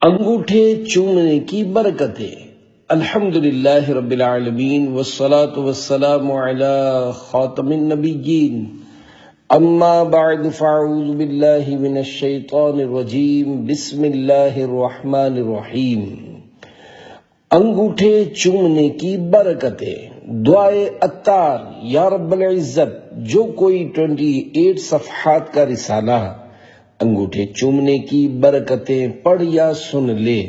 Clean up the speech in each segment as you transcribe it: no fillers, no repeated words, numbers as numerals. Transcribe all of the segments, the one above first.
انگوٹھے چومنے کی برکتیں۔ الحمدللہ رب العالمین والصلاة والسلام علی خاتم النبیین، اما بعد فاعوذ باللہ من الشیطان الرجیم، بسم اللہ الرحمن الرحیم۔ انگوٹھے چومنے کی برکتیں۔ دعائے عطار، یا رب العزت، جو کوئی 28 صفحات کا رسالہ انگوٹھے چومنے کی برکتیں پڑھ یا سن لے،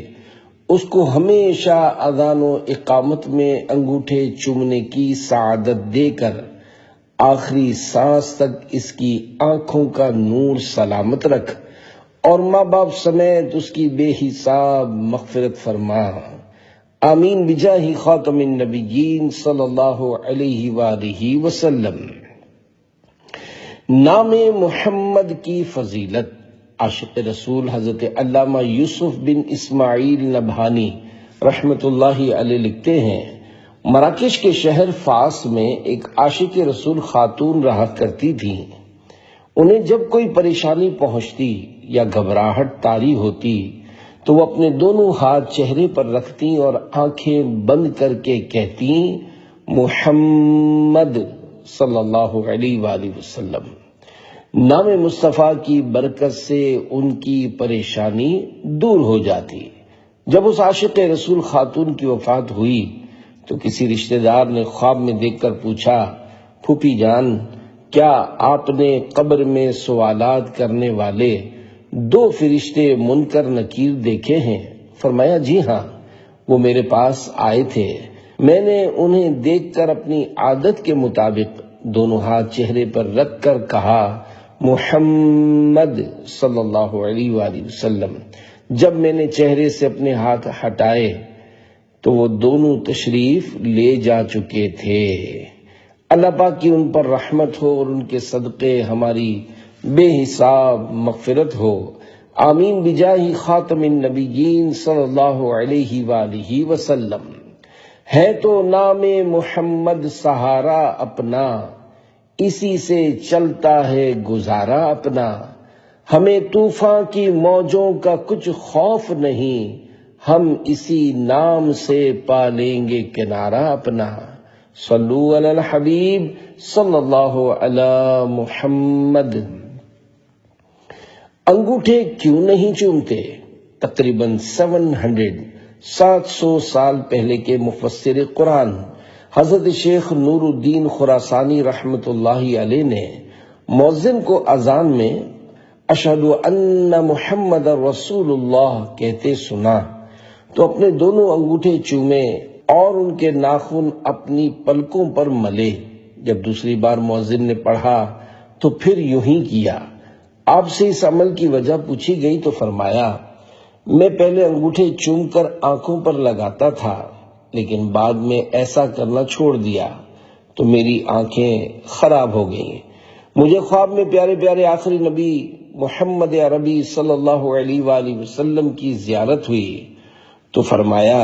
اس کو ہمیشہ اذان و اقامت میں انگوٹھے چومنے کی سعادت دے کر آخری سانس تک اس کی آنکھوں کا نور سلامت رکھ اور ماں باپ سمیت اس کی بے حساب مغفرت فرما۔ آمین بجاہ خاتم النبیین صلی اللہ علیہ وآلہ وسلم۔ نام محمد کی فضیلت۔ عاشق رسول حضرت علامہ یوسف بن اسماعیل نبہانی رحمت اللہ علیہ لکھتے ہیں، مراکش کے شہر فاس میں ایک عاشق رسول خاتون رہا کرتی تھی۔ انہیں جب کوئی پریشانی پہنچتی یا گھبراہٹ طاری ہوتی تو وہ اپنے دونوں ہاتھ چہرے پر رکھتی اور آنکھیں بند کر کے کہتی، محمد صلی اللہ علیہ وآلہ وسلم۔ نام مصطفیٰ کی برکت سے ان کی پریشانی دور ہو جاتی۔ جب اس عاشق رسول خاتون کی وفات ہوئی تو کسی رشتہ دار نے خواب میں دیکھ کر پوچھا، پھوپھی جان، کیا آپ نے قبر میں سوالات کرنے والے 2 فرشتے منکر نکیر دیکھے ہیں؟ فرمایا، جی ہاں، وہ میرے پاس آئے تھے۔ میں نے انہیں دیکھ کر اپنی عادت کے مطابق دونوں ہاتھ چہرے پر رکھ کر کہا، محمد صلی اللہ علیہ وآلہ وسلم۔ جب میں نے چہرے سے اپنے ہاتھ ہٹائے تو وہ دونوں تشریف لے جا چکے تھے۔ اللہ پاک کی ان پر رحمت ہو اور ان کے صدقے ہماری بے حساب مغفرت ہو۔ آمین بجاہ خاتم النبیین صلی اللہ علیہ وآلہ وسلم۔ ہے تو نام محمد سہارا اپنا، اسی سے چلتا ہے گزارا اپنا۔ ہمیں طوفان کی موجوں کا کچھ خوف نہیں، ہم اسی نام سے پا لیں گے کنارہ اپنا۔ صلو علی الحبیب صلی اللہ علی محمد۔ انگوٹھے کیوں نہیں چومتے؟ تقریباً 700 سال پہلے کے مفسر قرآن حضرت شیخ نور الدین خراسانی رحمت اللہ علیہ نے مؤذن کو اذان میں اشہد ان محمد رسول اللہ کہتے سنا تو اپنے دونوں انگوٹھے چومے اور ان کے ناخن اپنی پلکوں پر ملے۔ جب دوسری بار مؤذن نے پڑھا تو پھر یوں ہی کیا۔ آپ سے اس عمل کی وجہ پوچھی گئی تو فرمایا، میں پہلے انگوٹھے چوم کر آنکھوں پر لگاتا تھا، لیکن بعد میں ایسا کرنا چھوڑ دیا تو میری آنکھیں خراب ہو گئیں۔ مجھے خواب میں پیارے پیارے آخری نبی محمد عربی صلی اللہ علیہ وآلہ وسلم کی زیارت ہوئی تو فرمایا،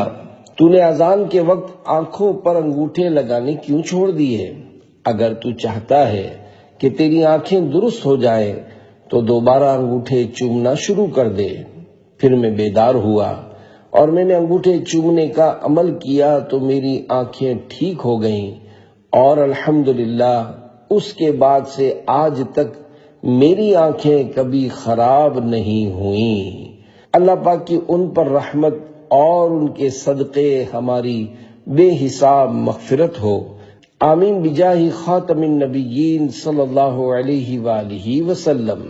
تو نے اذان کے وقت آنکھوں پر انگوٹھے لگانے کیوں چھوڑ دیے؟ اگر تو چاہتا ہے کہ تیری آنکھیں درست ہو جائیں تو دوبارہ انگوٹھے چومنا شروع کر دے۔ پھر میں بیدار ہوا اور میں نے انگوٹھے چومنے کا عمل کیا تو میری آنکھیں ٹھیک ہو گئیں اور الحمدللہ اس کے بعد سے آج تک میری آنکھیں کبھی خراب نہیں ہوئیں۔ اللہ پاک کی ان پر رحمت اور ان کے صدقے ہماری بے حساب مغفرت ہو۔ آمین بجاہ خاتم النبیین صلی اللہ علیہ وآلہ وسلم۔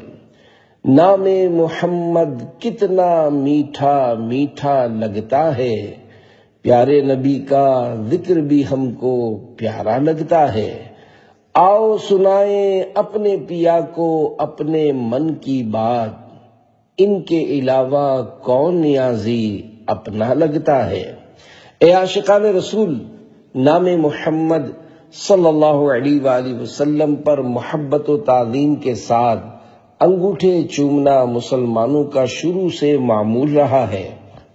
نام محمد کتنا میٹھا میٹھا لگتا ہے، پیارے نبی کا ذکر بھی ہم کو پیارا لگتا ہے۔ آؤ سنائیں اپنے پیا کو اپنے من کی بات، ان کے علاوہ کون نیازی اپنا لگتا ہے۔ اے عاشقان رسول، نام محمد صلی اللہ علیہ وآلہ وسلم پر محبت و تعظیم کے ساتھ انگوٹھے چومنا مسلمانوں کا شروع سے معمول رہا ہے،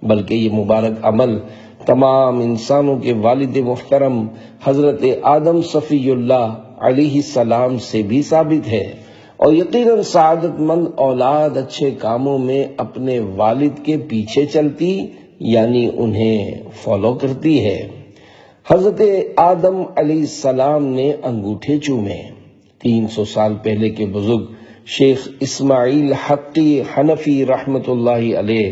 بلکہ یہ مبارک عمل تمام انسانوں کے والد محترم حضرت آدم صفی اللہ علیہ السلام سے بھی ثابت ہے اور یقیناً سعادت مند اولاد اچھے کاموں میں اپنے والد کے پیچھے چلتی یعنی انہیں فالو کرتی ہے۔ حضرت آدم علیہ السلام نے انگوٹھے چومے۔ 300 سال پہلے کے بزرگ شیخ اسماعیل حقی حنفی رحمت اللہ علیہ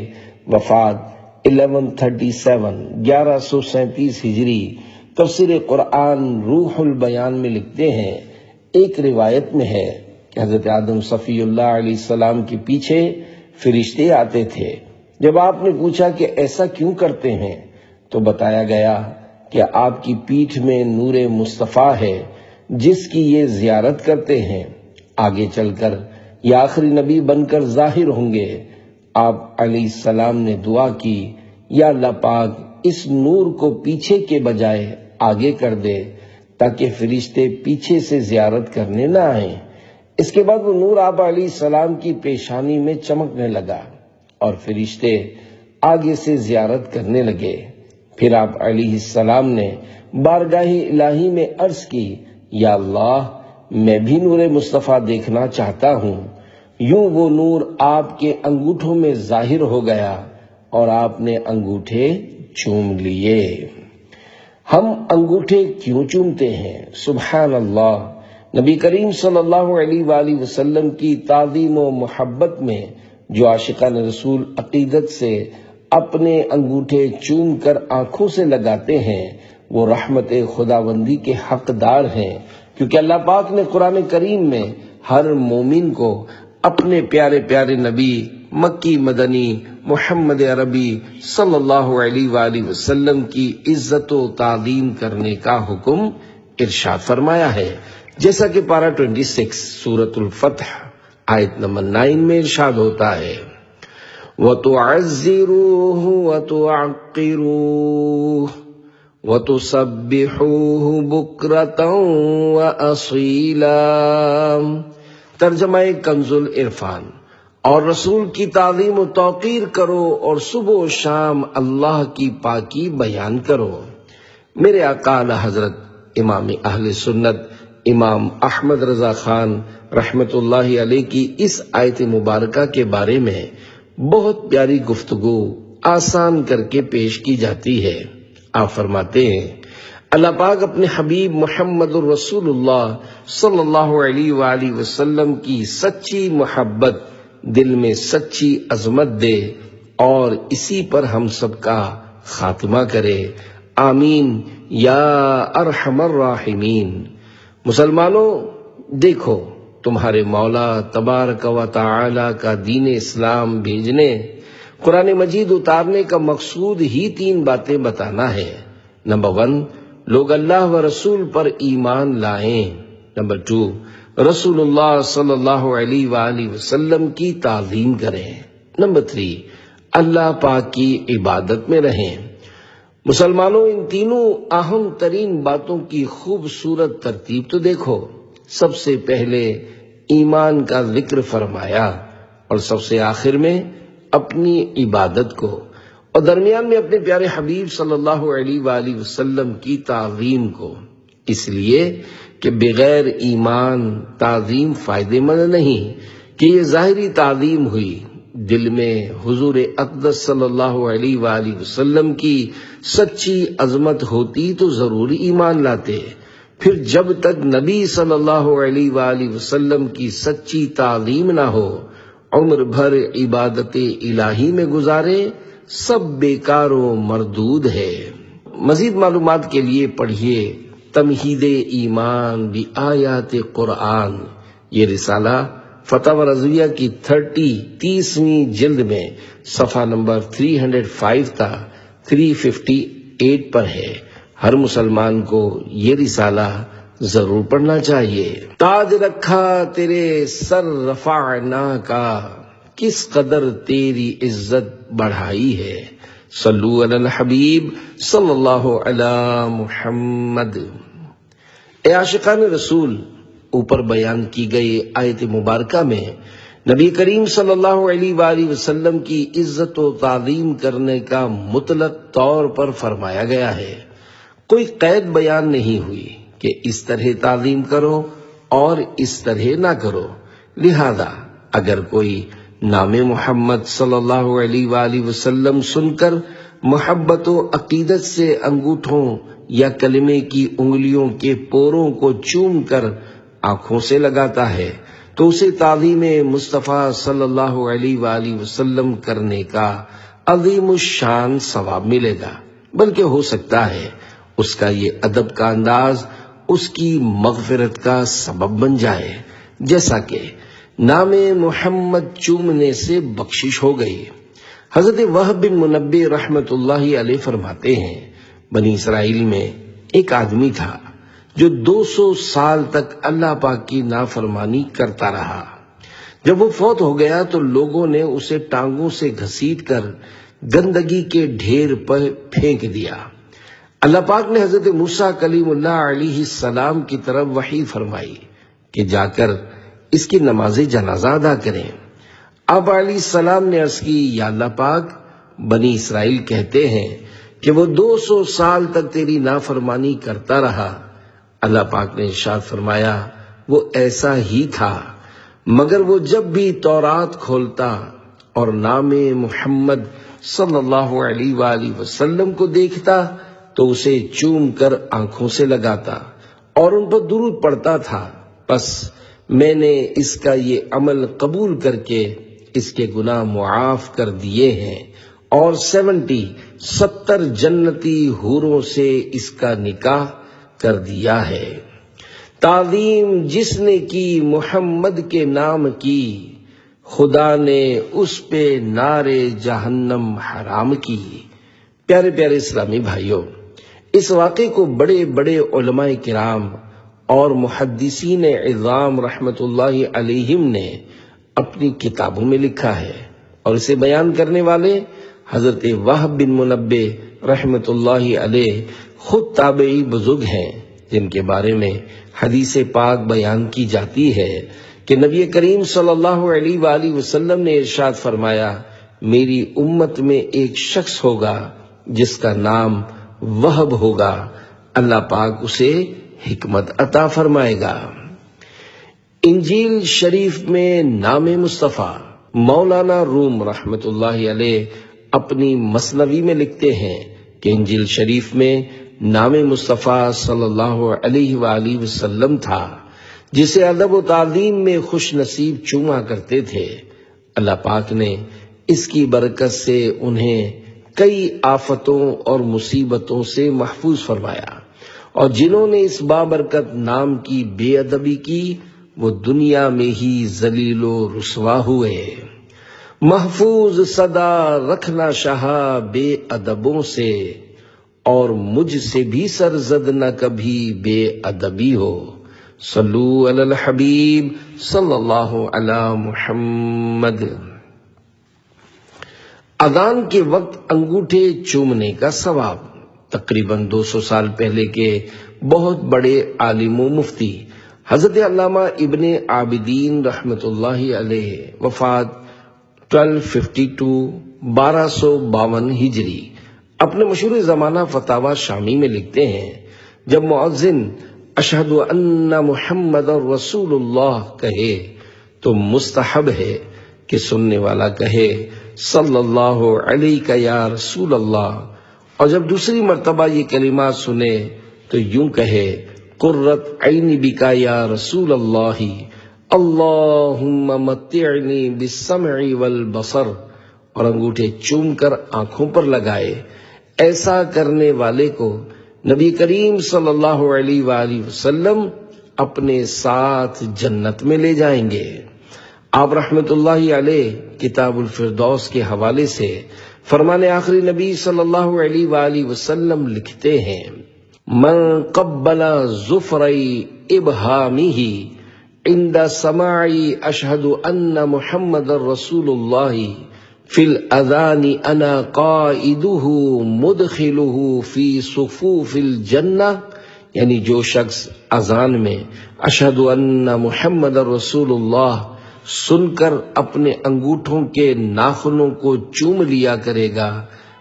وفات 1137 ہجری تفسیر قرآن روح البیان میں لکھتے ہیں، ایک روایت میں ہے کہ حضرت آدم صفی اللہ علیہ السلام کے پیچھے فرشتے آتے تھے۔ جب آپ نے پوچھا کہ ایسا کیوں کرتے ہیں تو بتایا گیا کہ آپ کی پیٹھ میں نور مصطفیٰ ہے جس کی یہ زیارت کرتے ہیں، آگے چل کر یہ آخری نبی بن کر ظاہر ہوں گے۔ آپ علیہ السلام نے دعا کی، یا اللہ پاک اس نور کو پیچھے کے بجائے آگے کر دے تاکہ فرشتے پیچھے سے زیارت کرنے نہ آئیں۔ اس کے بعد وہ نور آپ علیہ السلام کی پیشانی میں چمکنے لگا اور فرشتے آگے سے زیارت کرنے لگے۔ پھر آپ علیہ السلام نے بارگاہ الہی میں عرض کی، یا اللہ میں بھی نور مصطفیٰ دیکھنا چاہتا ہوں۔ یوں وہ نور آپ کے انگوٹھوں میں ظاہر ہو گیا اور آپ نے انگوٹھے چوم لیے۔ ہم انگوٹھے کیوں چومتے ہیں؟ سبحان اللہ، نبی کریم صلی اللہ علیہ وآلہ وسلم کی تعظیم و محبت میں جو عاشقان رسول عقیدت سے اپنے انگوٹھے چوم کر آنکھوں سے لگاتے ہیں وہ رحمت خداوندی کے حقدار ہیں، کیونکہ اللہ پاک نے قرآن کریم میں ہر مومن کو اپنے پیارے پیارے نبی مکی مدنی محمد عربی صلی اللہ علیہ وآلہ وسلم کی عزت و تعظیم کرنے کا حکم ارشاد فرمایا ہے، جیسا کہ پارہ 26 سورۃ الفتح آیت نمبر 9 میں ارشاد ہوتا ہے، وَتُعَزِّرُوهُ وَتُعَقِّرُوهُ وَتُسَبِّحُوهُ بُكْرَةً وَأَصِيلًا۔ ترجمہ کنز العرفان۔ اور رسول کی تعظیم و توقیر کرو اور صبح و شام اللہ کی پاکی بیان کرو۔ میرے آقا اعلی حضرت امام اہل سنت امام احمد رضا خان رحمت اللہ علیہ کی اس آیت مبارکہ کے بارے میں بہت پیاری گفتگو آسان کر کے پیش کی جاتی ہے۔ آپ فرماتے ہیں، اللہ پاک اپنے حبیب محمد الرسول اللہ صلی اللہ علیہ وآلہ وسلم کی سچی محبت دل میں سچی عظمت دے اور اسی پر ہم سب کا خاتمہ کرے، آمین یا ارحم الراحمین۔ مسلمانوں دیکھو، تمہارے مولا تبارک و تعالی کا دین اسلام بھیجنے، قرآن مجید اتارنے کا مقصود ہی 3 باتیں بتانا ہے۔ نمبر 1، لوگ اللہ و رسول پر ایمان لائیں۔ نمبر 2، رسول اللہ صلی اللہ علیہ وآلہ وسلم کی تعظیم کریں۔ نمبر 3، اللہ پاک کی عبادت میں رہیں۔ مسلمانوں، ان تینوں اہم ترین باتوں کی خوبصورت ترتیب تو دیکھو۔ سب سے پہلے ایمان کا ذکر فرمایا اور سب سے آخر میں اپنی عبادت کو، اور درمیان میں اپنے پیارے حبیب صلی اللہ علیہ وآلہ وسلم کی تعظیم کو، اس لیے کہ بغیر ایمان تعظیم فائدہ مند نہیں۔ کہ یہ ظاہری تعظیم ہوئی، دل میں حضور اقدس صلی اللہ علیہ وآلہ وسلم کی سچی عظمت ہوتی تو ضرور ایمان لاتے، پھر جب تک نبی صلی اللہ علیہ وآلہ وسلم کی سچی تعظیم نہ ہو، عمر بھر عبادت الہی میں گزارے، سب بیکار و مردود ہے۔ مزید معلومات کے لیے پڑھیے تمہید ایمان بآیات قرآن، یہ رسالہ فتاوی رضویہ کی 30ویں جلد میں صفحہ نمبر 305 تا 358 پر ہے۔ ہر مسلمان کو یہ رسالہ ضرور پڑھنا چاہیے۔ تاج رکھا تیرے سر رفعنا کا، کس قدر تیری عزت بڑھائی ہے، صلو علی الحبیب صلی اللہ علی محمد۔ اے عاشقان رسول، اوپر بیان کی گئی آیت مبارکہ میں نبی کریم صلی اللہ علیہ وآلہ وسلم کی عزت و تعظیم کرنے کا مطلق طور پر فرمایا گیا ہے۔ کوئی قید بیان نہیں ہوئی کہ اس طرح تعظیم کرو اور اس طرح نہ کرو، لہذا اگر کوئی نام محمد صلی اللہ علیہ وآلہ وسلم سن کر محبت و عقیدت سے انگوٹھوں یا کلمے کی انگلیوں کے پوروں کو چوم کر آنکھوں سے لگاتا ہے تو اسے تعظیم مصطفیٰ صلی اللہ علیہ وآلہ وسلم کرنے کا عظیم الشان ثواب ملے گا، بلکہ ہو سکتا ہے اس کا یہ ادب کا انداز اس کی مغفرت کا سبب بن جائے، جیسا کہ نام محمد چومنے سے بخشش ہو گئی۔ حضرت وہب بن منبہ رحمت اللہ علیہ فرماتے ہیں، بنی اسرائیل میں ایک آدمی تھا جو 200 سال تک اللہ پاک کی نافرمانی کرتا رہا۔ جب وہ فوت ہو گیا تو لوگوں نے اسے ٹانگوں سے گھسیٹ کر گندگی کے ڈھیر پر پھینک دیا۔ اللہ پاک نے حضرت موسیٰ کلیم اللہ علیہ السلام کی طرف وحی فرمائی کہ جا کر اس کی نماز جنازہ ادا کریں۔ آپ علیہ السلام نے عرض کی، یا اللہ پاک، بنی اسرائیل کہتے ہیں کہ وہ 200 سال تک تیری نافرمانی کرتا رہا۔ اللہ پاک نے ارشاد فرمایا، وہ ایسا ہی تھا، مگر وہ جب بھی تورات کھولتا اور نام محمد صلی اللہ علیہ وآلہ وسلم کو دیکھتا تو اسے چوم کر آنکھوں سے لگاتا اور ان پر درود پڑھتا تھا۔ بس میں نے اس کا یہ عمل قبول کر کے اس کے گناہ معاف کر دیے ہیں اور 70 جنتی حوروں سے اس کا نکاح کر دیا ہے۔ تعظیم جس نے کی محمد کے نام کی، خدا نے اس پہ نار جہنم حرام کی۔ پیارے پیارے اسلامی بھائیوں، اس واقعے کو بڑے بڑے علماء کرام اور محدثین عظام رحمت اللہ علیہم نے اپنی کتابوں میں لکھا ہے، اور اسے بیان کرنے والے حضرت وہب بن منبہ رحمت اللہ علیہ خود تابعی بزرگ ہیں، جن کے بارے میں حدیث پاک بیان کی جاتی ہے کہ نبی کریم صلی اللہ علیہ وآلہ وسلم نے ارشاد فرمایا، میری امت میں ایک شخص ہوگا جس کا نام وہب ہوگا، اللہ پاک اسے حکمت عطا فرمائے گا۔ انجیل شریف میں نام مصطفیٰ، مولانا روم رحمت اللہ علیہ اپنی مثنوی میں لکھتے ہیں کہ انجیل شریف میں نام مصطفیٰ صلی اللہ علیہ وآلہ وسلم تھا، جسے ادب و تعظیم میں خوش نصیب چوما کرتے تھے۔ اللہ پاک نے اس کی برکت سے انہیں کئی آفتوں اور مصیبتوں سے محفوظ فرمایا، اور جنہوں نے اس بابرکت نام کی بے ادبی کی وہ دنیا میں ہی ذلیل و رسوا ہوئے۔ محفوظ صدا رکھنا شاہا بے ادبوں سے، اور مجھ سے بھی سرزد نہ کبھی بے ادبی ہو۔ صلو علی الحبیب صلی اللہ علی محمد۔ اذان کے وقت انگوٹھے چومنے کا ثواب۔ تقریباً 200 سال پہلے کے بہت بڑے عالم و مفتی حضرت علامہ ابن عابدین رحمت اللہ علیہ، وفات 1252 ہجری، اپنے مشہور زمانہ فتاوی شامی میں لکھتے ہیں، جب مؤذن اشہد ان محمد رسول اللہ کہے تو مستحب ہے کہ سننے والا کہے صلی اللہ علیہ یا رسول اللہ، اور جب دوسری مرتبہ یہ کلمات سنے تو یوں کہے قرۃ عینی بکا یا رسول اللہ، اللہم متعنی بالسمع والبصر، اور انگوٹھے چوم کر آنکھوں پر لگائے۔ ایسا کرنے والے کو نبی کریم صلی اللہ علیہ وآلہ وسلم اپنے ساتھ جنت میں لے جائیں گے۔ آپ رحمت اللہ علیہ کتاب الفردوس کے حوالے سے فرمان آخری نبی صلی اللہ علیہ وآلہ وسلم لکھتے ہیں، من قبل ظفری ابہامہ عند سماع اشہد ان محمد رسول اللہ فی الاذان انا قائدہ مدخلہ فی صفوف الجنہ، یعنی جو شخص اذان میں اشہد ان محمد رسول اللہ سن کر اپنے انگوٹھوں کے ناخنوں کو چوم لیا کرے گا،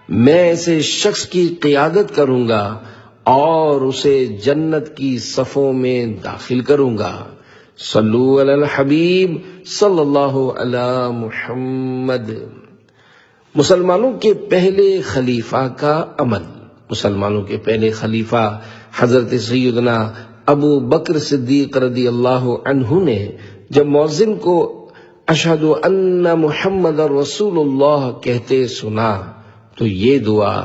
میں ایسے شخص کی قیادت کروں گا اور اسے جنت کی صفوں میں داخل کروں گا۔ صلو علی الحبیب صلی اللہ علی محمد۔ مسلمانوں کے پہلے خلیفہ کا عمل۔ مسلمانوں کے پہلے خلیفہ حضرت سیدنا ابو بکر صدیق رضی اللہ عنہ نے جب مؤذن کو اشہد ان محمد رسول اللہ کہتے سنا تو یہ دعا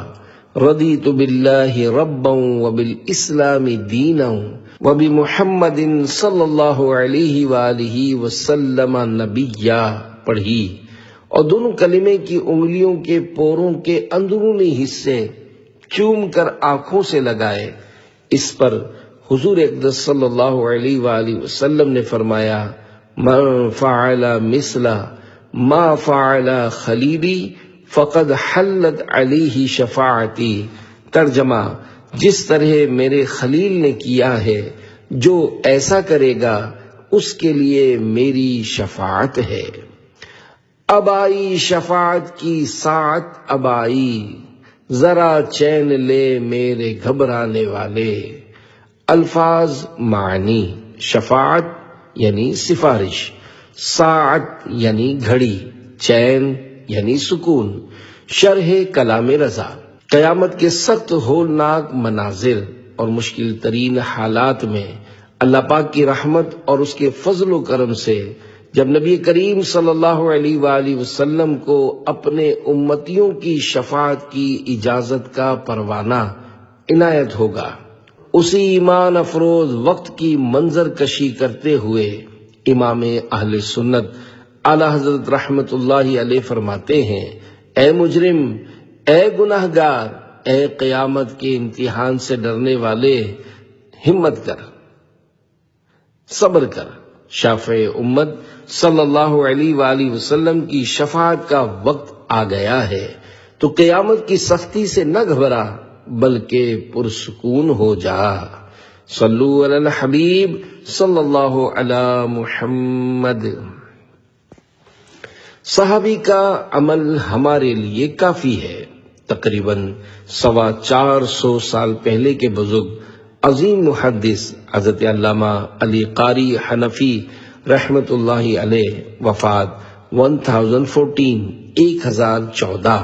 رضیت باللہ ربا وبالاسلام دینا وبمحمد صلی اللہ علیہ وآلہ وسلم نبیا پڑھی، اور دونوں کلمے کی انگلیوں کے پوروں کے اندرونی حصے چوم کر آنکھوں سے لگائے۔ اس پر حضور اقدس صلی اللہ علیہ وآلہ وسلم نے فرمایا من فعل مثل ما فعل خلیلی فقد حلت علیہ شفاعتی۔ ترجمہ، جس طرح میرے خلیل نے کیا ہے جو ایسا کرے گا اس کے لیے میری شفاعت ہے۔ اب آئی شفاعت کی ساعت، اب آئی ذرا چین لے میرے گھبرانے والے۔ الفاظ معنی: شفاعت یعنی سفارش، ساعت یعنی گھڑی، چین یعنی سکون۔ شرح کلام رضا: قیامت کے سخت ہولناک مناظر اور مشکل ترین حالات میں اللہ پاک کی رحمت اور اس کے فضل و کرم سے جب نبی کریم صلی اللہ علیہ وآلہ وسلم کو اپنے امتیوں کی شفاعت کی اجازت کا پروانہ عنایت ہوگا، اسی ایمان افروز وقت کی منظر کشی کرتے ہوئے امام اہل سنت اعلی حضرت رحمت اللہ علیہ فرماتے ہیں، اے مجرم، اے گناہگار، اے قیامت کے امتحان سے ڈرنے والے، ہمت کر، صبر کر، شافع امت صلی اللہ علیہ وآلہ وسلم کی شفاعت کا وقت آ گیا ہے، تو قیامت کی سختی سے نہ گھبرا بلکہ پرسکون ہو جا۔ صلو علی الحبیب صلی اللہ علی محمد۔ صحابی کا عمل ہمارے لیے کافی ہے۔ تقریباً 450 سال پہلے کے بزرگ عظیم محدث حضرت علامہ علی قاری حنفی رحمت اللہ علیہ وفات 1014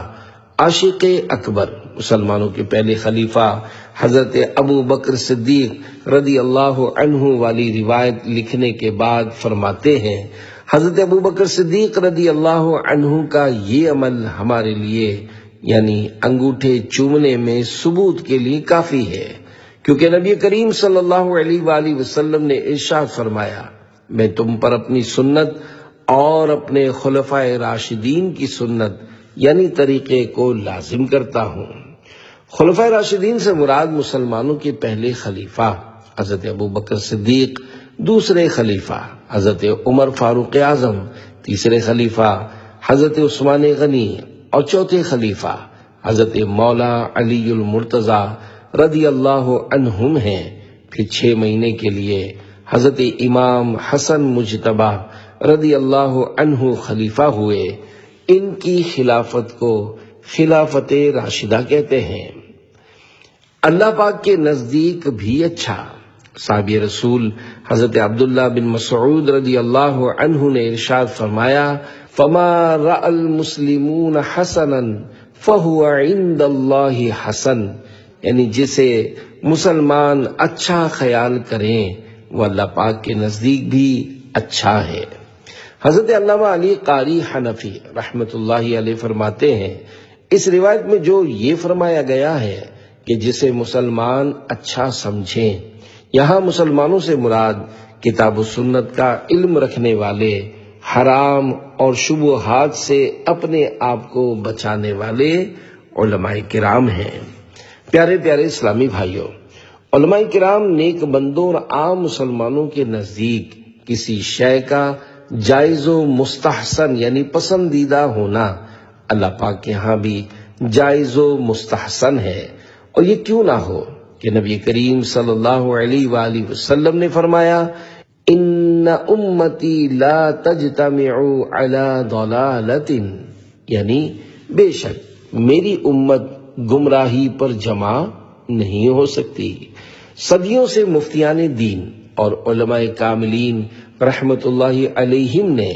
عاشق اکبر مسلمانوں کے پہلے خلیفہ حضرت ابو بکر صدیق رضی اللہ عنہ والی روایت لکھنے کے بعد فرماتے ہیں، حضرت ابو بکر صدیق رضی اللہ عنہ کا یہ عمل ہمارے لیے یعنی انگوٹھے چومنے میں ثبوت کے لیے کافی ہے، کیونکہ نبی کریم صلی اللہ علیہ وآلہ وسلم نے ارشاد فرمایا، میں تم پر اپنی سنت اور اپنے خلفائے راشدین کی سنت یعنی طریقے کو لازم کرتا ہوں۔ خلفائے راشدین سے مراد مسلمانوں کے پہلے خلیفہ حضرت ابو بکر صدیق، دوسرے خلیفہ حضرت عمر فاروق اعظم، تیسرے خلیفہ حضرت عثمان غنی اور چوتھے خلیفہ حضرت مولا علی المرتضی رضی اللہ عنہم ہیں۔ پھر 6 مہینے کے لیے حضرت امام حسن مجتبی رضی اللہ عنہ خلیفہ ہوئے۔ ان کی خلافت کو خلافت راشدہ کہتے ہیں۔ اللہ پاک کے نزدیک بھی اچھا۔ صحابی رسول حضرت عبداللہ بن مسعود رضی اللہ عنہ نے ارشاد فرمایا، فما رأى المسلمون حسنا فهو عند اللہ حسن، یعنی جسے مسلمان اچھا خیال کریں وہ اللہ پاک کے نزدیک بھی اچھا ہے۔ حضرت علامہ علی قاری حنفی رحمت اللہ علیہ فرماتے ہیں، اس روایت میں جو یہ فرمایا گیا ہے کہ جسے مسلمان اچھا سمجھیں، یہاں مسلمانوں سے مراد کتاب و سنت کا علم رکھنے والے، حرام اور شبہات سے اپنے آپ کو بچانے والے علماء کرام ہیں۔ پیارے پیارے اسلامی بھائیوں، علماء کرام نیک بندوں اور عام مسلمانوں کے نزدیک کسی شے کا جائز و مستحسن یعنی پسندیدہ ہونا اللہ پاک کے ہاں بھی جائز و مستحسن ہے، اور یہ کیوں نہ ہو کہ نبی کریم صلی اللہ علیہ وآلہ وسلم نے فرمایا، ان امتی لا تجتمع علی ضلالۃ، یعنی بے شک میری امت گمراہی پر جمع نہیں ہو سکتی۔ صدیوں سے مفتیان دین اور علماء کاملین رحمت اللہ علیہم نے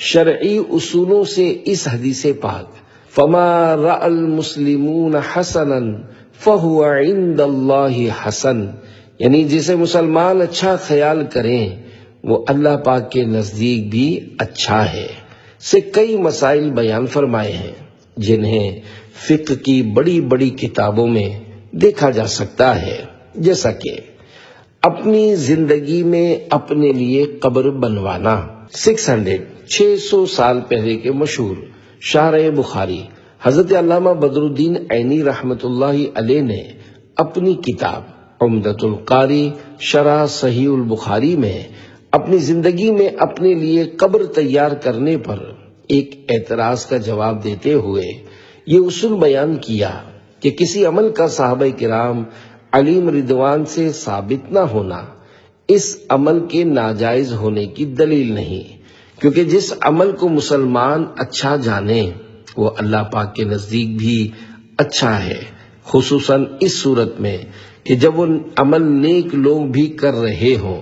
شرعی اصولوں سے اس حدیث پاک فما رأى المسلمون حسنا فهو عند اللہ حسن، یعنی جسے مسلمان اچھا خیال کریں وہ اللہ پاک کے نزدیک بھی اچھا ہے، سے کئی مسائل بیان فرمائے ہیں جنہیں فقہ کی بڑی بڑی کتابوں میں دیکھا جا سکتا ہے، جیسا کہ اپنی زندگی میں اپنے لیے قبر بنوانا 600 سال پہلے کے مشہور شارح بخاری حضرت علامہ بدر الدین عینی رحمت اللہ علیہ نے اپنی کتاب عمدۃ القاری شرح صحیح البخاری میں اپنی زندگی میں اپنے لیے قبر تیار کرنے پر ایک اعتراض کا جواب دیتے ہوئے یہ اصول بیان کیا کہ کسی عمل کا صحابہ کرام علیم رضوان سے ثابت نہ ہونا اس عمل کے ناجائز ہونے کی دلیل نہیں، کیونکہ جس عمل کو مسلمان اچھا جانے وہ اللہ پاک کے نزدیک بھی اچھا ہے، خصوصاً اس صورت میں کہ جب وہ عمل نیک لوگ بھی کر رہے ہوں۔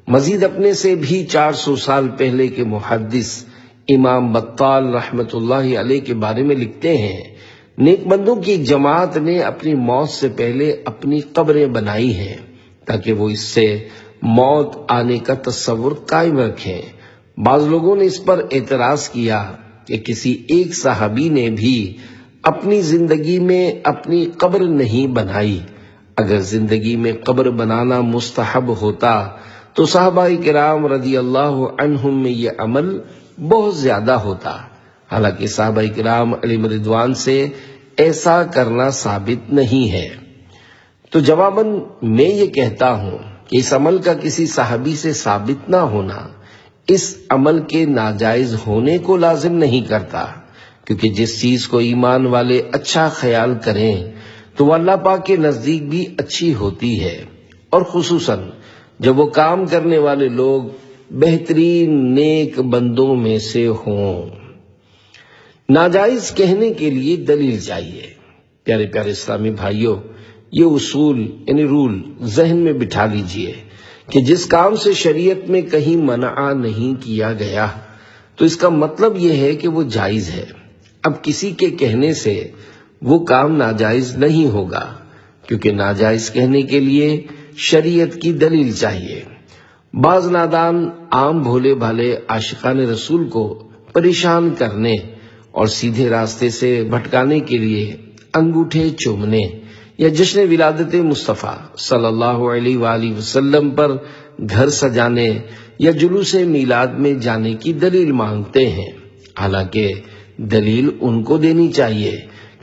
مزید اپنے سے بھی 400 سال پہلے کے محدث امام بطال رحمت اللہ علیہ کے بارے میں لکھتے ہیں، نیک بندوں کی جماعت نے اپنی موت سے پہلے اپنی قبریں بنائی ہیں تاکہ وہ اس سے موت آنے کا تصور قائم رکھیں۔ بعض لوگوں نے اس پر اعتراض کیا کہ کسی ایک صحابی نے بھی اپنی زندگی میں اپنی قبر نہیں بنائی، اگر زندگی میں قبر بنانا مستحب ہوتا تو صحابہ کرام رضی اللہ عنہم میں یہ عمل بہت زیادہ ہوتا، حالانکہ صحابہ کرام علیہ رضوان سے ایسا کرنا ثابت نہیں ہے۔ تو جواباً میں یہ کہتا ہوں کہ اس عمل کا کسی صحابی سے ثابت نہ ہونا اس عمل کے ناجائز ہونے کو لازم نہیں کرتا، کیونکہ جس چیز کو ایمان والے اچھا خیال کریں تو وہ اللہ پاک کے نزدیک بھی اچھی ہوتی ہے، اور خصوصاً جب وہ کام کرنے والے لوگ بہترین نیک بندوں میں سے ہوں۔ ناجائز کہنے کے لیے دلیل چاہیے۔ پیارے پیارے اسلامی بھائیوں، یہ اصول یعنی رول ذہن میں بٹھا لیجئے کہ جس کام سے شریعت میں کہیں منع نہیں کیا گیا تو اس کا مطلب یہ ہے کہ وہ جائز ہے۔ اب کسی کے کہنے سے وہ کام ناجائز نہیں ہوگا، کیونکہ ناجائز کہنے کے لیے شریعت کی دلیل چاہیے۔ بعض نادان عام بھولے بھالے عاشقان رسول کو پریشان کرنے اور سیدھے راستے سے بھٹکانے کے لیے انگوٹھے چومنے یا جشن ولادت مصطفیٰ صلی اللہ علیہ وآلہ وسلم پر گھر سجانے یا جلوس میلاد میں جانے کی دلیل مانگتے ہیں، حالانکہ دلیل ان کو دینی چاہیے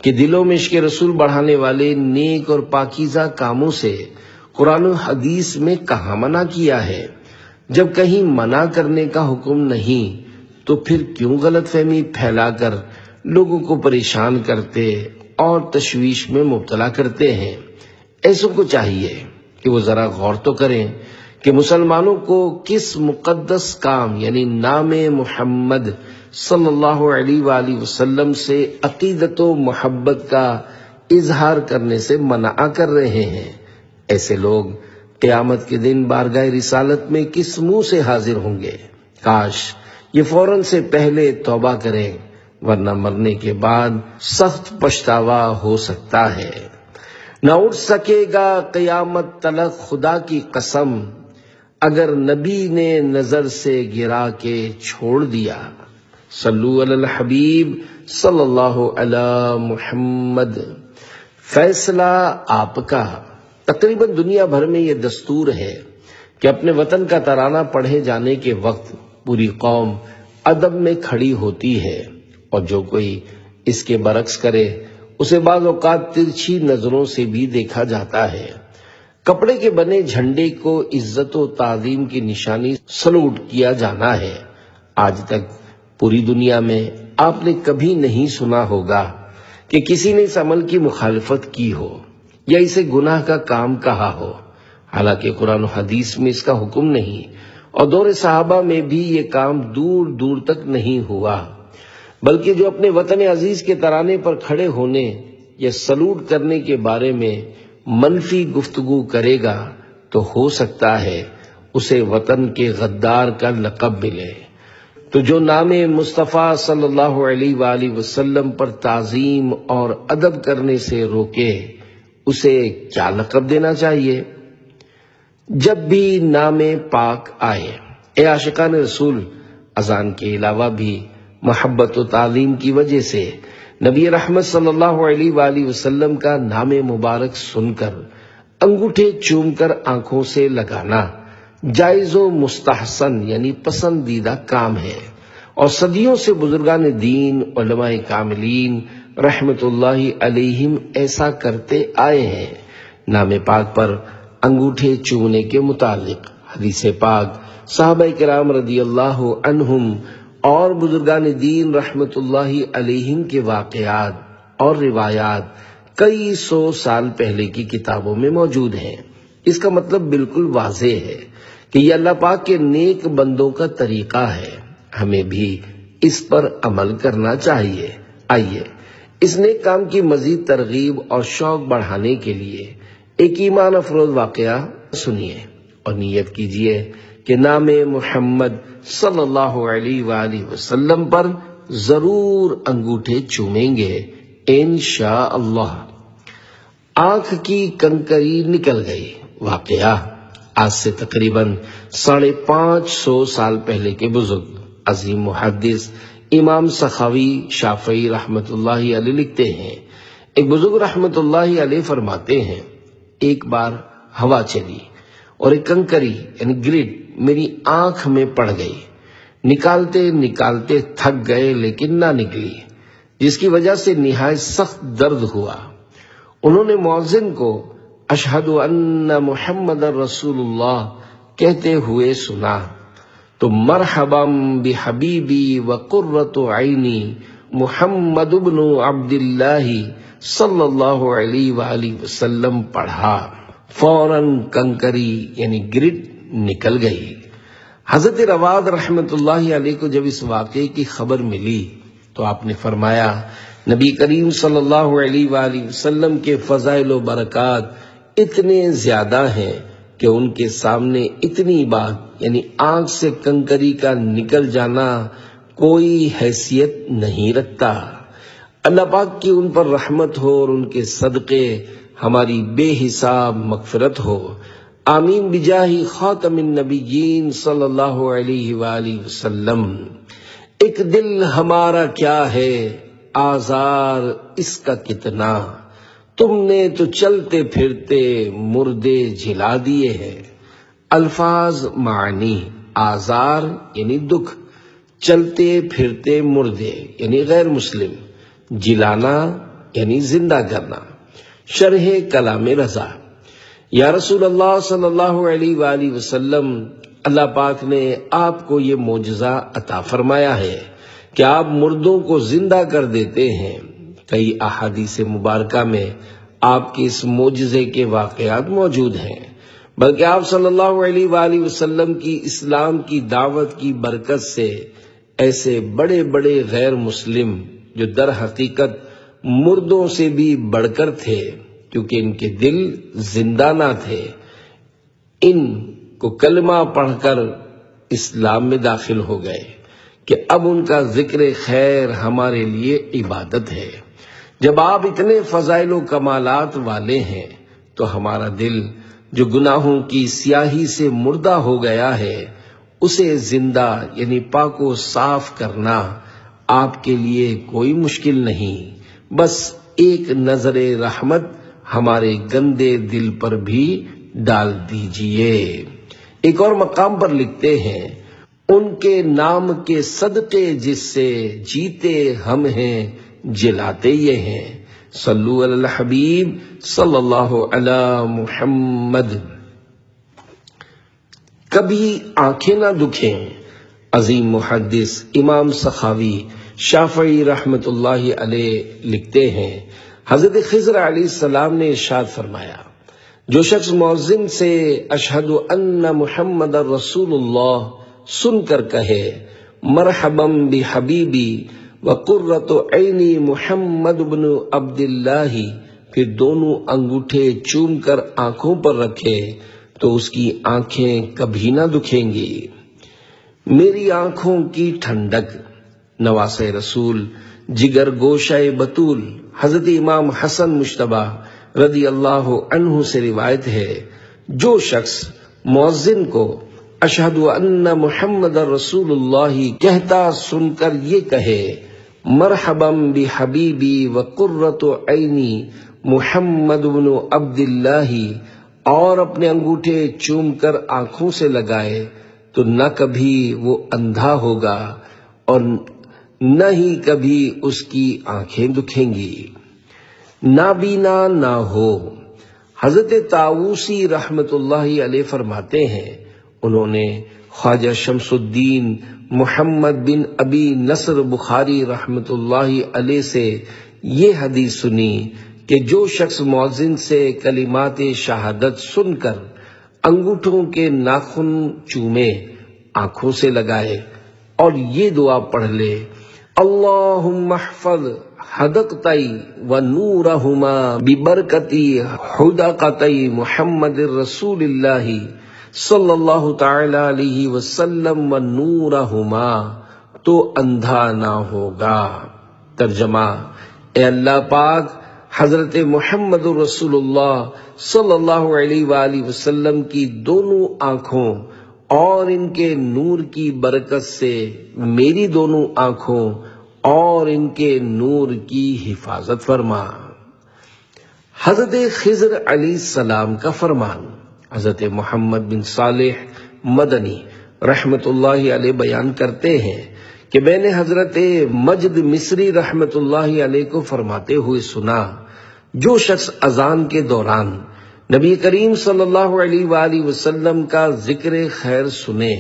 کہ دلوں میں عشق رسول بڑھانے والے نیک اور پاکیزہ کاموں سے قرآن و حدیث میں کہاں منع کیا ہے۔ جب کہیں منع کرنے کا حکم نہیں تو پھر کیوں غلط فہمی پھیلا کر لوگوں کو پریشان کرتے اور تشویش میں مبتلا کرتے ہیں؟ ایسوں کو چاہیے کہ وہ ذرا غور تو کریں کہ مسلمانوں کو کس مقدس کام یعنی نام محمد صلی اللہ علیہ وآلہ وسلم سے عقیدت و محبت کا اظہار کرنے سے منع کر رہے ہیں۔ ایسے لوگ قیامت کے دن بارگاہ رسالت میں کس منہ سے حاضر ہوں گے؟ کاش یہ فوراً سے پہلے توبہ کریں، ورنہ مرنے کے بعد سخت پچھتاوا ہو سکتا ہے۔ نہ اٹھ سکے گا قیامت تلک خدا کی قسم، اگر نبی نے نظر سے گرا کے چھوڑ دیا۔ صلو علی الحبیب صلی اللہ علی محمد۔ فیصلہ آپ کا۔ تقریباً دنیا بھر میں یہ دستور ہے کہ اپنے وطن کا ترانہ پڑھے جانے کے وقت پوری قوم ادب میں کھڑی ہوتی ہے، اور جو کوئی اس کے برعکس کرے اسے بعض اوقات ترچھی نظروں سے بھی دیکھا جاتا ہے۔ کپڑے کے بنے جھنڈے کو عزت و تعظیم کی نشانی سلوٹ کیا جانا ہے۔ آج تک پوری دنیا میں آپ نے کبھی نہیں سنا ہوگا کہ کسی نے اس عمل کی مخالفت کی ہو یا اسے گناہ کا کام کہا ہو، حالانکہ قرآن و حدیث میں اس کا حکم نہیں، اور دور صحابہ میں بھی یہ کام دور دور تک نہیں ہوا۔ بلکہ جو اپنے وطن عزیز کے ترانے پر کھڑے ہونے یا سلوٹ کرنے کے بارے میں منفی گفتگو کرے گا تو ہو سکتا ہے اسے وطن کے غدار کا لقب ملے۔ تو جو نام مصطفیٰ صلی اللہ علیہ وآلہ وسلم پر تعظیم اور ادب کرنے سے روکے، اسے کیا لقب دینا چاہیے؟ جب بھی نام پاک آئے، اے عاشقان رسول، اذان کے علاوہ بھی محبت و تعظیم کی وجہ سے نبی رحمت صلی اللہ علیہ وآلہ وسلم کا نام مبارک سن کر انگوٹھے چوم کر آنکھوں سے لگانا جائز و مستحسن یعنی پسندیدہ کام ہے، اور صدیوں سے بزرگان دین علماء کاملین رحمت اللہ علیہم ایسا کرتے آئے ہیں۔ نام پاک پر انگوٹھے چومنے کے متعلق حدیث پاک، صحابہ کرام رضی اللہ عنہم اور بزرگان دین رحمت اللہ علیہم کے واقعات اور روایات کئی سو سال پہلے کی کتابوں میں موجود ہیں۔ اس کا مطلب بالکل واضح ہے کہ یہ اللہ پاک کے نیک بندوں کا طریقہ ہے، ہمیں بھی اس پر عمل کرنا چاہیے۔ آئیے اس نیک کام کی مزید ترغیب اور شوق بڑھانے کے لیے ایک ایمان افروز واقعہ سنیے اور نیت کیجیے کہ نام محمد صلی اللہ علیہ وآلہ وسلم پر ضرور انگوٹھے چومیں گے انشاءاللہ۔ آنکھ کی کنکری نکل گئی۔ واقعہ آج سے تقریباً 550 سال پہلے کے بزرگ عظیم محدث امام سخاوی شافعی رحمت اللہ علیہ لکھتے ہیں، ایک بزرگ رحمت اللہ علیہ فرماتے ہیں، ایک بار ہوا چلی اور ایک کنکری یعنی گرٹ میری آنکھ میں پڑ گئی۔ نکالتے نکالتے تھک گئے لیکن نہ نکلی، جس کی وجہ سے نہایت سخت درد ہوا۔ انہوں نے مؤذن کو اشہد ان محمد رسول اللہ کہتے ہوئے سنا تو مرحبا بحبیبی وقرۃ عینی محمد بن عبداللہ صلی اللہ علیہ وآلہ وسلم پڑھا، فوراً کنکری یعنی گرٹ نکل گئی۔ حضرت رواد رحمت اللہ علیہ کو جب اس واقعے کی خبر ملی تو آپ نے فرمایا، نبی کریم صلی اللہ علیہ وآلہ وسلم کے فضائل و برکات اتنے زیادہ ہیں کہ ان کے سامنے اتنی بات یعنی آنکھ سے کنکری کا نکل جانا کوئی حیثیت نہیں رکھتا۔ اللہ پاک کی ان پر رحمت ہو اور ان کے صدقے ہماری بے حساب مغفرت ہو، آمین بجاہ خاتم النبیین صلی اللہ علیہ وآلہ وسلم۔ ایک دل ہمارا کیا ہے، آزار اس کا کتنا، تم نے تو چلتے پھرتے مردے جلا دیے ہیں۔ الفاظ معنی، آزار یعنی دکھ، چلتے پھرتے مردے یعنی غیر مسلم، جلانا یعنی زندہ کرنا۔ شرح کلام رضا، یا رسول اللہ صلی اللہ علیہ وآلہ وسلم، اللہ پاک نے آپ کو یہ معجزہ عطا فرمایا ہے کہ آپ مردوں کو زندہ کر دیتے ہیں۔ کئی احادیث مبارکہ میں آپ کے اس معجزے کے واقعات موجود ہیں، بلکہ آپ صلی اللہ علیہ وآلہ وسلم کی اسلام کی دعوت کی برکت سے ایسے بڑے بڑے غیر مسلم جو در حقیقت مردوں سے بھی بڑھ کر تھے کیونکہ ان کے دل زندہ نہ تھے، ان کو کلمہ پڑھ کر اسلام میں داخل ہو گئے کہ اب ان کا ذکر خیر ہمارے لیے عبادت ہے۔ جب آپ اتنے فضائل و کمالات والے ہیں تو ہمارا دل جو گناہوں کی سیاہی سے مردہ ہو گیا ہے اسے زندہ یعنی پاک و صاف کرنا آپ کے لیے کوئی مشکل نہیں، بس ایک نظر رحمت ہمارے گندے دل پر بھی ڈال دیجئے۔ ایک اور مقام پر لکھتے ہیں، ان کے نام کے صدقے جس سے جیتے ہم ہیں جلاتے یہ ہیں، صلو علی الحبیب صلی اللہ علی محمد۔ کبھی آنکھیں نہ دکھیں۔ عظیم محدث امام سخاوی شافعی رحمت اللہ علیہ لکھتے ہیں، حضرت خضر علیہ السلام نے ارشاد فرمایا، جو شخص مؤذن سے اشہد ان محمد رسول اللہ سن کر کہے مرحبا بحبیبی وقرۃ عینی محمد بن عبداللہ، پھر دونوں انگوٹھے چوم کر آنکھوں پر رکھے، تو اس کی آنکھیں کبھی نہ دکھیں گی۔ میری آنکھوں کی ٹھنڈک، نواسۂ رسول، جگر گوشہ بطول حضرت امام حسن مجتبی رضی اللہ عنہ سے روایت ہے، جو شخص مؤذن کو اشہد ان محمد رسول اللہ کہتا سن کر یہ کہے، مرحبا بحبیبی وقرۃ عینی محمد بن عبد اللہ، اور اپنے انگوٹھے چوم کر آنکھوں سے لگائے، تو نہ کبھی وہ اندھا ہوگا اور نہ ہی کبھی اس کی آنکھیں دکھیں گی۔ نابینا نہ ہو۔ حضرت طاووسی رحمت اللہ علیہ فرماتے ہیں، انہوں نے خواجہ شمس الدین محمد بن ابی نصر بخاری رحمت اللہ علیہ سے یہ حدیث سنی کہ جو شخص مؤذن سے کلمات شہادت سن کر انگوٹھوں کے ناخن چومے، آنکھوں سے لگائے اور یہ دعا پڑھ لے، اللہم احفظ حدقتئی و نورہما ببرکتی حدقتئی محمد رسول اللہ صلی اللہ تعالی علیہ وسلم و نورہما، تو اندھا نہ ہوگا۔ ترجمہ: اے اللہ پاک، حضرت محمد رسول اللہ صلی اللہ علیہ وآلہ وسلم کی دونوں آنکھوں اور ان کے نور کی برکت سے میری دونوں آنکھوں اور ان کے نور کی حفاظت فرما۔ حضرت خضر علیہ السلام کا فرمان، حضرت محمد بن صالح مدنی رحمت اللہ علیہ بیان کرتے ہیں کہ میں نے حضرت مجد مصری رحمت اللہ علیہ کو فرماتے ہوئے سنا، جو شخص اذان کے دوران نبی کریم صلی اللہ علیہ وآلہ وسلم کا ذکر خیر سنے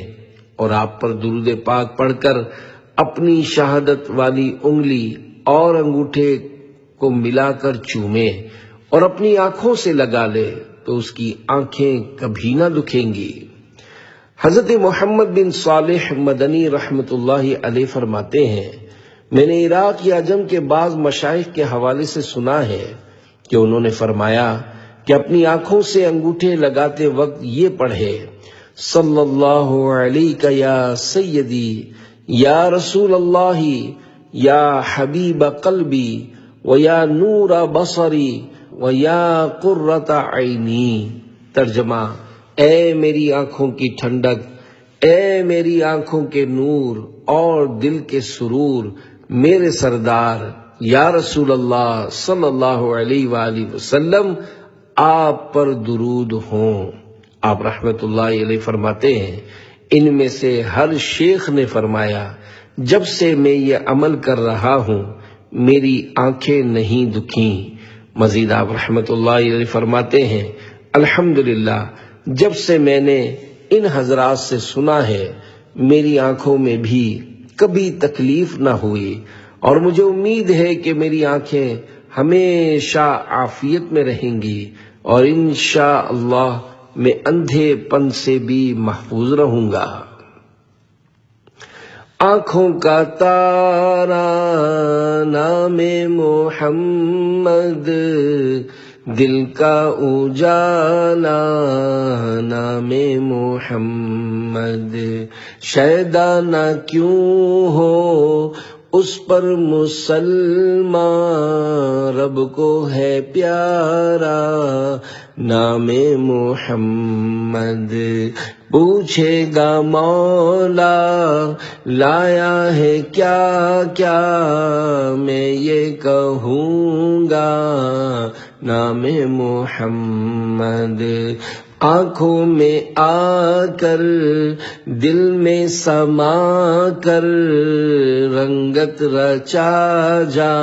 اور آپ پر درود پاک پڑھ کر اپنی شہادت والی انگلی اور انگوٹھے کو ملا کر چومے اور اپنی آنکھوں سے لگا لے، تو اس کی آنکھیں کبھی نہ دکھیں گی۔ حضرت محمد بن صالح مدنی رحمت اللہ علیہ فرماتے ہیں، میں نے عراق یا عجم کے بعض مشائخ کے حوالے سے سنا ہے کہ انہوں نے فرمایا کہ اپنی آنکھوں سے انگوٹھے لگاتے وقت یہ پڑھے، صلی اللہ علیہ یا سیدی یا رسول اللہ یا حبیب قلبی و یا نور بصری و یا قرۃ عینی۔ ترجمہ: اے میری آنکھوں کی ٹھنڈک، اے میری آنکھوں کے نور اور دل کے سرور، میرے سردار یا رسول اللہ صلی اللہ علیہ وآلہ وسلم، آپ پر درود ہوں۔ آپ رحمت اللہ علیہ فرماتے ہیں، ان میں سے ہر شیخ نے فرمایا، جب سے میں یہ عمل کر رہا ہوں میری آنکھیں نہیں دکھیں۔ مزید آپ رحمت اللہ علیہ فرماتے ہیں، الحمدللہ، جب سے میں نے ان حضرات سے سنا ہے میری آنکھوں میں بھی کبھی تکلیف نہ ہوئی، اور مجھے امید ہے کہ میری آنکھیں ہمیشہ عافیت میں رہیں گی اور انشاءاللہ میں اندھے پن سے بھی محفوظ رہوں گا۔ آنکھوں کا تارا نام محمد، دل کا اجالا نام محمد، شیدا نہ کیوں ہو اس پر مسلمان، رب کو ہے پیارا نام محمد۔ پوچھے گا مولا لایا ہے کیا کیا، میں یہ کہوں گا نام محمد۔ آنکھوں میں آ کر دل میں سما کر رنگت رچا جا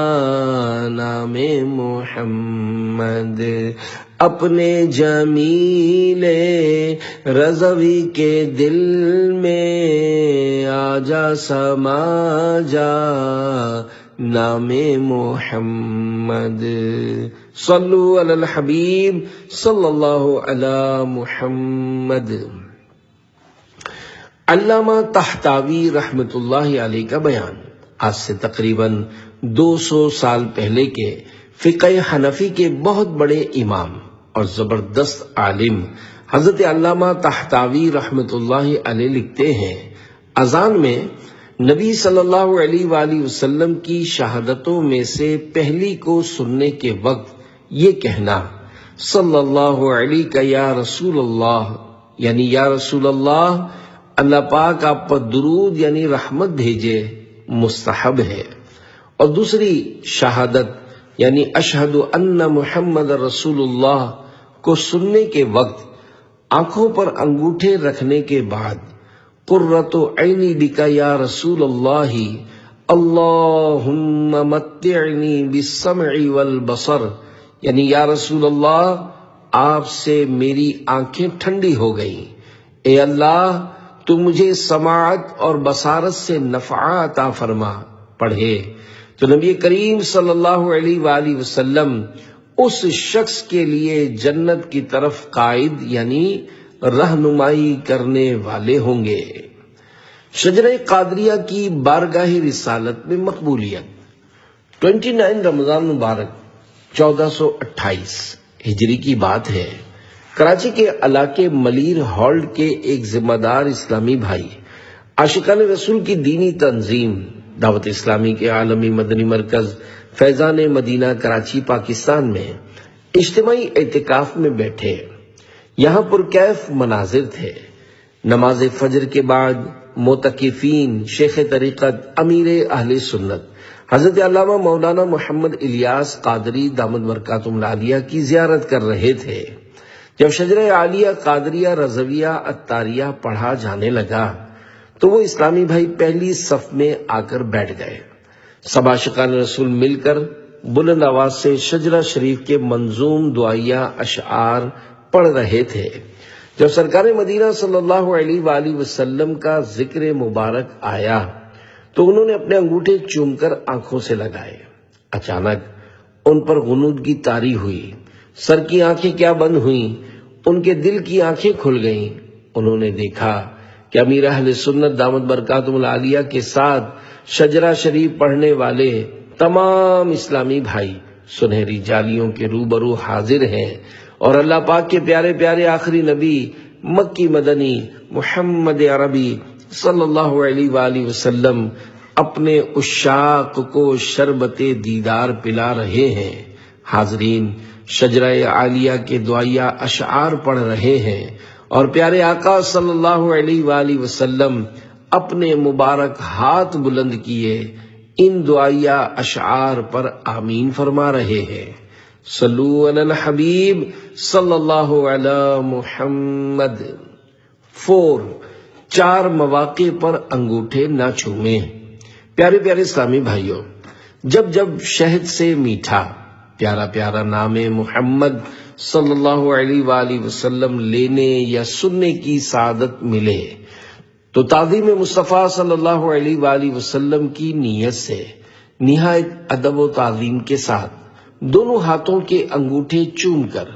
نام محمد، اپنے جمیل رضوی کے دل میں آ جا سما جا نام محمد۔ صلو علی الحبیب صلی اللہ علی محمد۔ علامہ طحطاوی رحمت اللہ علیہ کا بیان، آج سے تقریباً 200 سال پہلے کے فقہ حنفی کے بہت بڑے امام اور زبردست عالم حضرت علامہ طحطاوی رحمت اللہ علیہ لکھتے ہیں، اذان میں نبی صلی اللہ علیہ وآلہ وسلم کی شہادتوں میں سے پہلی کو سننے کے وقت یہ کہنا صلی اللہ علیہ یا رسول اللہ، یعنی یا رسول اللہ، اللہ پاک آپ پر درود یعنی رحمت بھیجے، مستحب ہے۔ اور دوسری شہادت یعنی اشہد ان محمد رسول اللہ کو سننے کے وقت آنکھوں پر انگوٹھے رکھنے کے بعد قرۃ عینی بک یا رسول اللہ اللہم متعنی بالسمع والبصر، یعنی یا رسول اللہ آپ سے میری آنکھیں ٹھنڈی ہو گئیں، اے اللہ تو مجھے سماعت اور بصارت سے نفع عطا فرما پڑھے تو نبی کریم صلی اللہ علیہ وآلہ وسلم اس شخص کے لیے جنت کی طرف قائد یعنی رہنمائی کرنے والے ہوں گے۔ شجرہ قادریہ کی بارگاہ رسالت میں مقبولیت 29 رمضان مبارک 1428 ہجری کی بات ہے۔ کراچی کے علاقے ملیر ہالڈ کے ایک ذمہ دار اسلامی بھائی عاشقان رسول کی دینی تنظیم دعوت اسلامی کے عالمی مدنی مرکز فیضان مدینہ کراچی پاکستان میں اجتماعی اعتکاف میں بیٹھے۔ یہاں پرکیف مناظر تھے۔ نماز فجر کے بعد معتکفین شیخ طریقت امیر اہل سنت حضرت علامہ مولانا محمد الیاس قادری دامت برکاتہم العالیہ کی زیارت کر رہے تھے۔ جب شجرہ عالیہ قادریہ رضویہ اتاریہ پڑھا جانے لگا تو وہ اسلامی بھائی پہلی صف میں آ کر بیٹھ گئے۔ سب عاشقان رسول مل کر بلند آواز سے شجرہ شریف کے منظوم دعائیہ اشعار پڑھ رہے تھے۔ جب سرکار مدینہ صلی اللہ علیہ وآلہ وسلم کا ذکر مبارک آیا تو انہوں نے اپنے انگوٹھے چوم کر آنکھوں سے لگائے۔ اچانک ان پر غنودگی طاری ہوئی، سر کی آنکھیں کیا بند ہوئیں، ان کے دل کی آنکھیں کھل گئیں۔ انہوں نے دیکھا کہ امیر اہل سنت دامت برکاتہم العالیہ کے ساتھ شجرہ شریف پڑھنے والے تمام اسلامی بھائی سنہری جالیوں کے روبرو حاضر ہیں اور اللہ پاک کے پیارے پیارے آخری نبی مکی مدنی محمد عربی صلی اللہ علیہ وآلہ وسلم اپنے عشاق کو شربت دیدار پلا رہے ہیں۔ حاضرین شجرہ عالیہ کے دعائیہ اشعار پڑھ رہے ہیں اور پیارے آقا صلی اللہ علیہ وآلہ وسلم اپنے مبارک ہاتھ بلند کیے ان دعائیہ اشعار پر آمین فرما رہے ہیں۔ صلو علی الحبیب صلی اللہ علی محمد۔ 4 مواقع پر انگوٹھے نہ چھومیں۔ پیارے پیارے اسلامی بھائیوں، جب جب شہد سے میٹھا پیارا پیارا نام محمد صلی اللہ علیہ وآلہ وسلم لینے یا سننے کی سعادت ملے تو تعظیم مصطفیٰ صلی اللہ علیہ وآلہ وسلم کی نیت سے نہایت ادب و تعظیم کے ساتھ دونوں ہاتھوں کے انگوٹھے چوم کر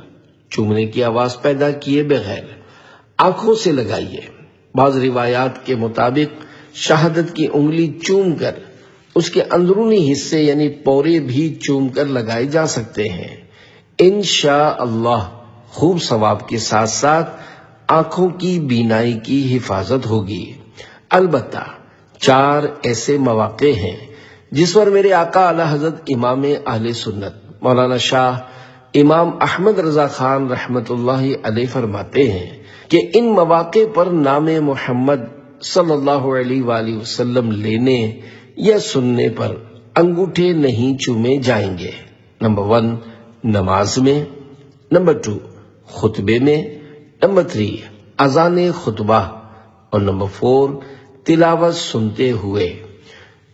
چومنے کی آواز پیدا کیے بغیر آنکھوں سے لگائیے۔ بعض روایات کے مطابق شہادت کی انگلی چوم کر اس کے اندرونی حصے یعنی پورے بھی چوم کر لگائے جا سکتے ہیں۔ انشاءاللہ خوب ثواب کے ساتھ ساتھ آنکھوں کی بینائی کی حفاظت ہوگی۔ البتہ 4 ایسے مواقع ہیں جس پر میرے آقا اعلی حضرت امام اہل سنت مولانا شاہ امام احمد رضا خان رحمت اللہ علیہ فرماتے ہیں کہ ان مواقع پر نام محمد صلی اللہ علیہ وآلہ وسلم لینے یا سننے پر انگوٹھے نہیں چومے جائیں گے۔ نمبر 1 نماز میں، نمبر 2 خطبے میں، نمبر 3 اذان خطبہ اور نمبر 4 تلاوت سنتے ہوئے،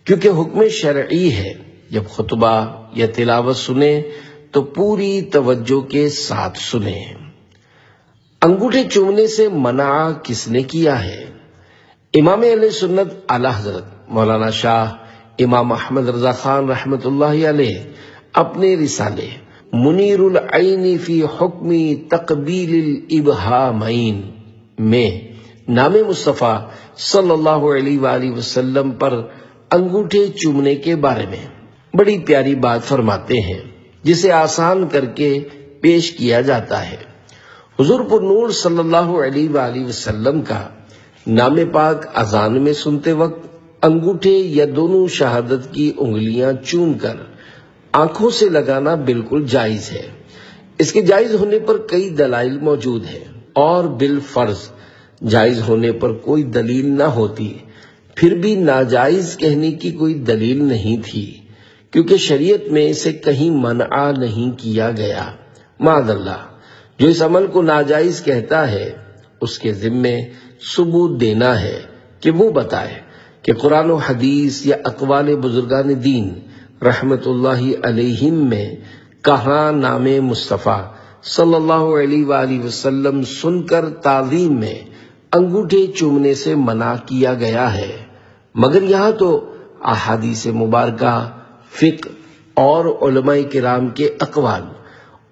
کیونکہ حکم شرعی ہے جب خطبہ یا تلاوت سنیں تو پوری توجہ کے ساتھ سنیں۔ انگوٹھے چومنے سے منع کس نے کیا ہے؟ امام اہل سنت اعلی حضرت مولانا شاہ امام احمد رضا خان رحمت اللہ علیہ اپنے رسالے منیر العین فی حکم تقبیل الابہامین میں نام مصطفیٰ صلی اللہ علیہ وآلہ وسلم پر انگوٹھے چومنے کے بارے میں بڑی پیاری بات فرماتے ہیں جسے آسان کر کے پیش کیا جاتا ہے۔ حضور پر نور صلی اللہ علیہ وآلہ وسلم کا نام پاک اذان میں سنتے وقت انگوٹھے یا دونوں شہادت کی انگلیاں چوم کر آنکھوں سے لگانا بالکل جائز ہے۔ اس کے جائز ہونے پر کئی دلائل موجود ہیں، اور بالفرض جائز ہونے پر کوئی دلیل نہ ہوتی پھر بھی ناجائز کہنے کی کوئی دلیل نہیں تھی، کیونکہ شریعت میں اسے کہیں منع نہیں کیا گیا۔ معاذ اللہ، جو اس عمل کو ناجائز کہتا ہے اس کے ذمے ثبوت دینا ہے کہ وہ بتائے کہ قرآن و حدیث یا اقوال بزرگان دین رحمت اللہ علیہم میں کہاں نام مصطفیٰ صلی اللہ علیہ وآلہ وسلم سن کر تعظیم میں انگوٹھے چومنے سے منع کیا گیا ہے۔ مگر یہاں تو احادیث مبارکہ، فقہ اور علماء کرام کے اقوال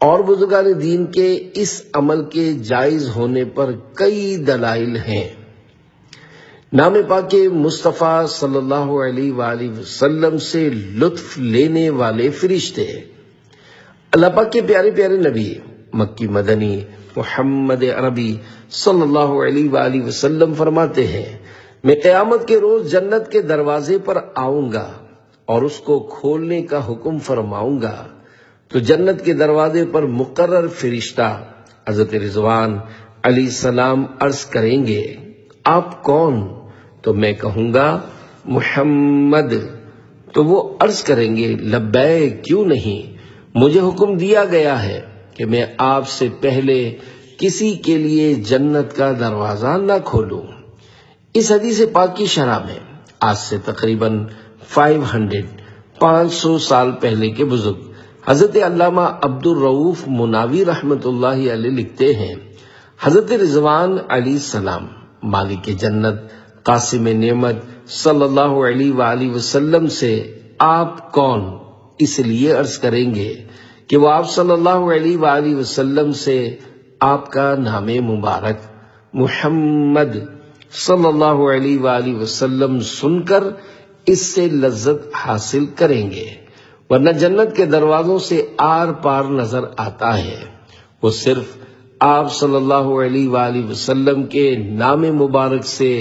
اور بزرگان دین کے اس عمل کے جائز ہونے پر کئی دلائل ہیں۔ نام پاک مصطفیٰ صلی اللہ علیہ وآلہ وسلم سے لطف لینے والے فرشتے، اللہ پاک کے پیارے پیارے نبی مکی مدنی محمد عربی صلی اللہ علیہ وآلہ وسلم فرماتے ہیں، میں قیامت کے روز جنت کے دروازے پر آؤں گا اور اس کو کھولنے کا حکم فرماؤں گا، تو جنت کے دروازے پر مقرر فرشتہ حضرت رضوان علیہ السلام عرض کریں گے، آپ کون؟ تو میں کہوں گا محمد۔ تو وہ عرض کریں گے، لبیک، کیوں نہیں، مجھے حکم دیا گیا ہے کہ میں آپ سے پہلے کسی کے لیے جنت کا دروازہ نہ کھولوں۔ اس حدیث پاک کی شرح میں آج سے تقریباً 500 سال پہلے کے بزرگ حضرت علامہ عبد الرؤف مناوی رحمت اللہ علیہ لکھتے ہیں، حضرت رضوان علیہ السلام مالک جنت قاسم نعمت صلی اللہ علیہ وآلہ وسلم سے آپ کون اس لیے عرض کریں گے کہ وہ آپ صلی اللہ علیہ وآلہ وسلم سے آپ کا نام مبارک محمد صلی اللہ علیہ وآلہ وسلم سن کر اس سے لذت حاصل کریں گے، ورنہ جنت کے دروازوں سے آر پار نظر آتا ہے۔ وہ صرف آپ صلی اللہ علیہ وآلہ وسلم کے نام مبارک سے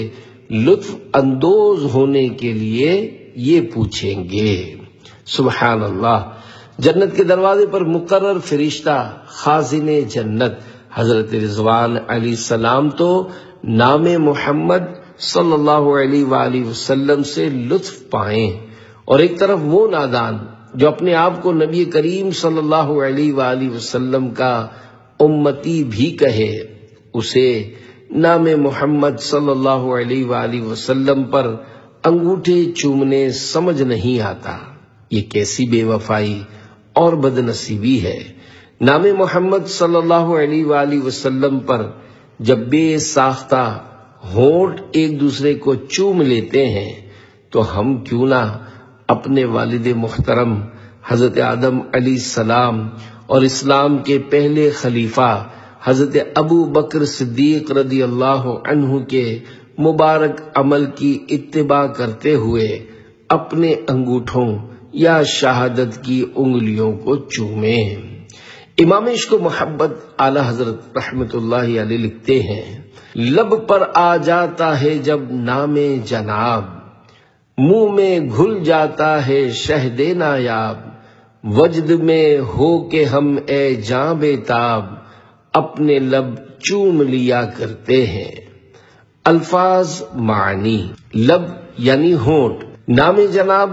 لطف اندوز ہونے کے لیے یہ پوچھیں گے۔ سبحان اللہ، جنت کے دروازے پر مقرر فرشتہ خازن جنت حضرت رضوان علیہ السلام تو نام محمد صلی اللہ علیہ وآلہ وسلم سے لطف پائیں، اور ایک طرف وہ نادان جو اپنے آپ کو نبی کریم صلی اللہ علیہ وآلہ وسلم کا امتی بھی کہے، اسے نام محمد صلی اللہ علیہ وآلہ وسلم پر انگوٹھے چومنے سمجھ نہیں آتا۔ یہ کیسی بے وفائی اور بد نصیبی ہے۔ نام محمد صلی اللہ علیہ وآلہ وسلم پر جب بے ساختہ ہونٹ ایک دوسرے کو چوم لیتے ہیں تو ہم کیوں نہ اپنے والد محترم حضرت آدم علیہ السلام اور اسلام کے پہلے خلیفہ حضرت ابو بکر صدیق رضی اللہ عنہ کے مبارک عمل کی اتباع کرتے ہوئے اپنے انگوٹھوں یا شہادت کی انگلیوں کو چومیں۔ امام عشق و محبت اعلی حضرت رحمت اللہ علیہ لکھتے ہیں، لب پر آ جاتا ہے جب نام جناب، منہ میں گھل جاتا ہے شہد نایاب، وجد میں ہو کہ ہم اے جاں بے تاب، اپنے لب چوم لیا کرتے ہیں۔ الفاظ معنی، لب یعنی ہونٹ، نام جناب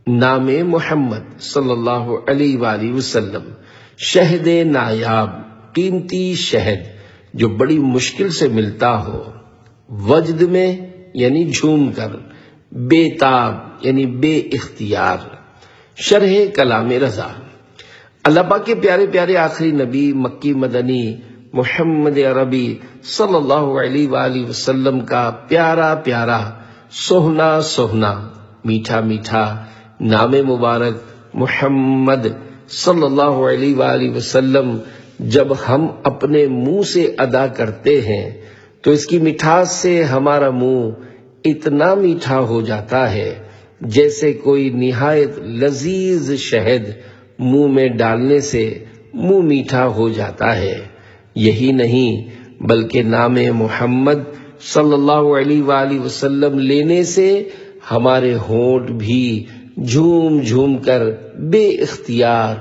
نام محمد صلی اللہ علیہ وآلہ وسلم، شہد نایاب قیمتی شہد جو بڑی مشکل سے ملتا ہو، وجد میں یعنی جھوم کر، بے تاب یعنی بے اختیار۔ شرح کلام رضا، اللہ پاک کے پیارے پیارے آخری نبی مکی مدنی محمد عربی صلی اللہ علیہ وآلہ وسلم کا پیارا پیارا سوہنا سوہنا میٹھا میٹھا نام مبارک محمد صلی اللہ علیہ وآلہ وسلم جب ہم اپنے منہ سے ادا کرتے ہیں تو اس کی مٹھاس سے ہمارا منہ اتنا میٹھا ہو جاتا ہے جیسے کوئی نہایت لذیذ شہد منہ میں ڈالنے سے منہ میٹھا ہو جاتا ہے۔ یہی نہیں بلکہ نام محمد صلی اللہ علیہ وآلہ وسلم لینے سے ہمارے ہونٹ بھی جھوم جھوم کر بے اختیار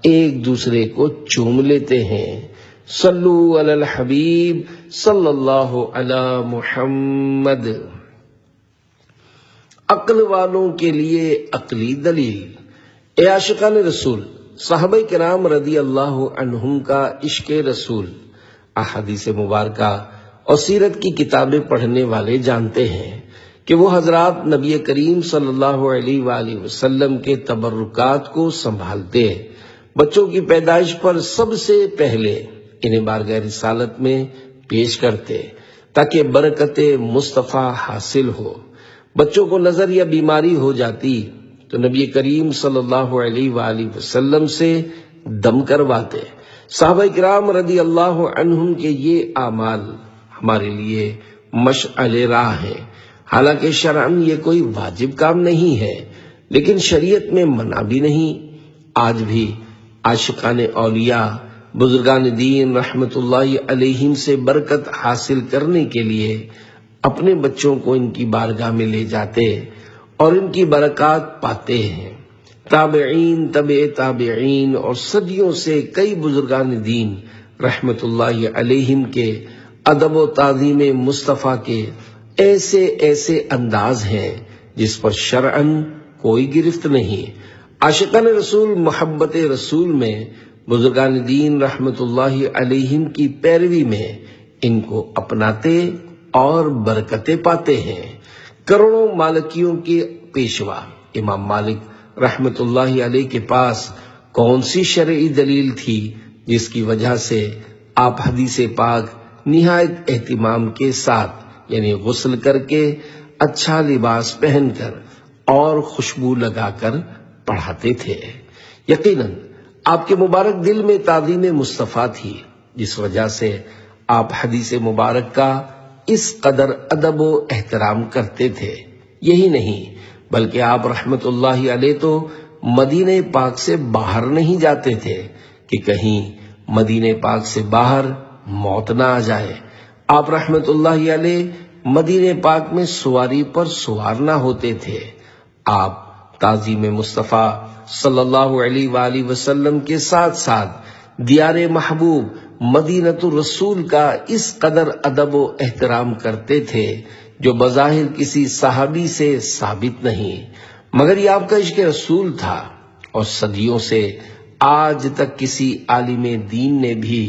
ایک دوسرے کو چوم لیتے ہیں۔ صلو علی الحبیب صلی اللہ علی محمد۔ عقل والوں کے لیے عقلی دلیل۔ اے عاشقان رسول، صحابہ کرام رضی اللہ عنہم کا عشق رسول احادیث مبارکہ اور سیرت کی کتابیں پڑھنے والے جانتے ہیں کہ وہ حضرات نبی کریم صلی اللہ علیہ وآلہ وسلم کے تبرکات کو سنبھالتے، بچوں کی پیدائش پر سب سے پہلے انہیں بارگاہ رسالت میں پیش کرتے تاکہ برکت مصطفیٰ حاصل ہو۔ بچوں کو نظر یا بیماری ہو جاتی تو نبی کریم صلی اللہ علیہ وآلہ وسلم سے دم کرواتے۔ صحابہ کرام رضی اللہ عنہم کے یہ اعمال ہمارے لیے مشعل راہ ہے۔ حالانکہ شرعاً یہ کوئی واجب کام نہیں ہے، لیکن شریعت میں منع بھی نہیں۔ آج بھی عاشقان اولیاء، بزرگان دین رحمت اللہ علیہم سے برکت حاصل کرنے کے لیے اپنے بچوں کو ان کی بارگاہ میں لے جاتے اور ان کی برکات پاتے ہیں۔ تابعین، تبع تابعین اور صدیوں سے کئی بزرگان دین رحمت اللہ علیہم کے ادب و تعظیم مصطفیٰ کے ایسے ایسے انداز ہیں جس پر شرعاً کوئی گرفت نہیں۔ عاشقان رسول محبت رسول میں بزرگان دین رحمت اللہ علیہم کی پیروی میں ان کو اپناتے اور برکتیں پاتے ہیں۔ کروڑوں مالکیوں کے پیشوا امام مالک رحمت اللہ علیہ کے پاس کون سی شرعی دلیل تھی جس کی وجہ سے آپ حدیث پاک نہایت اہتمام کے ساتھ یعنی غسل کر کے اچھا لباس پہن کر اور خوشبو لگا کر پڑھاتے تھے؟ یقیناً آپ کے مبارک دل میں تعظیم مصطفیٰ تھی، جس وجہ سے آپ حدیث مبارک کا اس قدر ادب و احترام کرتے تھے۔ یہی نہیں بلکہ آپ رحمت اللہ علیہ تو مدینہ پاک سے باہر نہیں جاتے تھے کہ کہیں مدینہ پاک سے باہر موت نہ آ جائے۔ آپ رحمت اللہ علیہ مدینہ پاک میں سواری پر سوار نہ ہوتے تھے۔ آپ تعظیم مصطفیٰ صلی اللہ علیہ وآلہ وسلم کے ساتھ ساتھ دیار محبوب مدینۃ الرسول کا اس قدر ادب و احترام کرتے تھے جو بظاہر کسی صحابی سے ثابت نہیں، مگر یہ آپ کا عشق رسول تھا، اور صدیوں سے آج تک کسی عالم دین نے بھی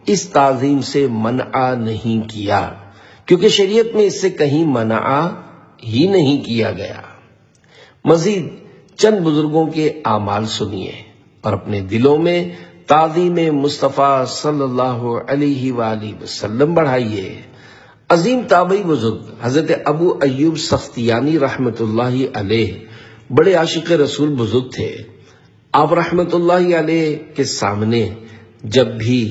اس تعظیم سے منع نہیں کیا، کیونکہ شریعت میں اس سے کہیں منع ہی نہیں کیا گیا۔ مزید چند بزرگوں کے اعمال سنیے اور اپنے دلوں میں تعظیم مصطفیٰ صلی اللہ علیہ وآلہ وسلم بڑھائیے۔ عظیم تابعی بزرگ حضرت ابو ایوب سختیانی رحمت اللہ علیہ بڑے عاشق رسول بزرگ تھے۔ آپ رحمت اللہ علیہ کے سامنے جب بھی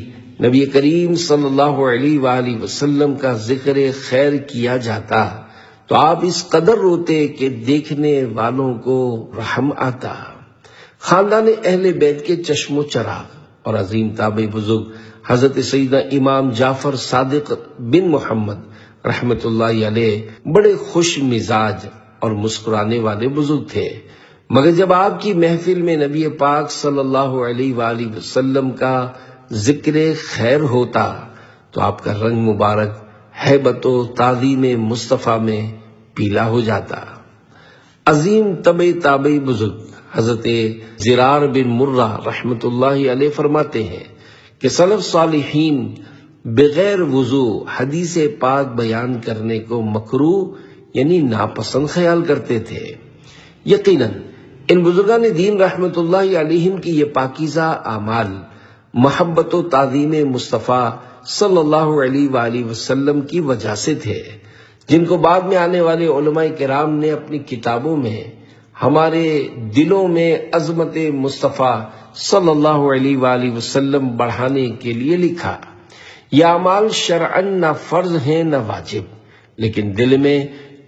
نبی کریم صلی اللہ علیہ وآلہ وسلم کا ذکر خیر کیا جاتا تو آپ اس قدر روتے کہ دیکھنے والوں کو رحم آتا۔ خاندان اہل بیت کے چشم و چراغ اور عظیم تابعی بزرگ حضرت سیدنا امام جعفر صادق بن محمد رحمت اللہ علیہ بڑے خوش مزاج اور مسکرانے والے بزرگ تھے، مگر جب آپ کی محفل میں نبی پاک صلی اللہ علیہ وآلہ وسلم کا ذکر خیر ہوتا تو آپ کا رنگ مبارک ہیبت و تعظیم مصطفیٰ میں پیلا ہو جاتا۔ عظیم تابعی بزرگ حضرت زرار بن مرہ رحمت اللہ علیہ فرماتے ہیں کہ سلف صالحین بغیر وضو حدیث پاک بیان کرنے کو مکروہ یعنی ناپسند خیال کرتے تھے۔ یقیناً ان بزرگان دین رحمت اللہ علیہم کی یہ پاکیزہ اعمال محبت و تعظیم مصطفیٰ صلی اللہ علیہ وآلہ وسلم کی وجہ سے تھے، جن کو بعد میں آنے والے علماء کرام نے اپنی کتابوں میں ہمارے دلوں میں عظمت مصطفیٰ صلی اللہ علیہ وآلہ وسلم بڑھانے کے لیے لکھا۔ یہ اعمال شرعاً نہ فرض ہیں نہ واجب، لیکن دل میں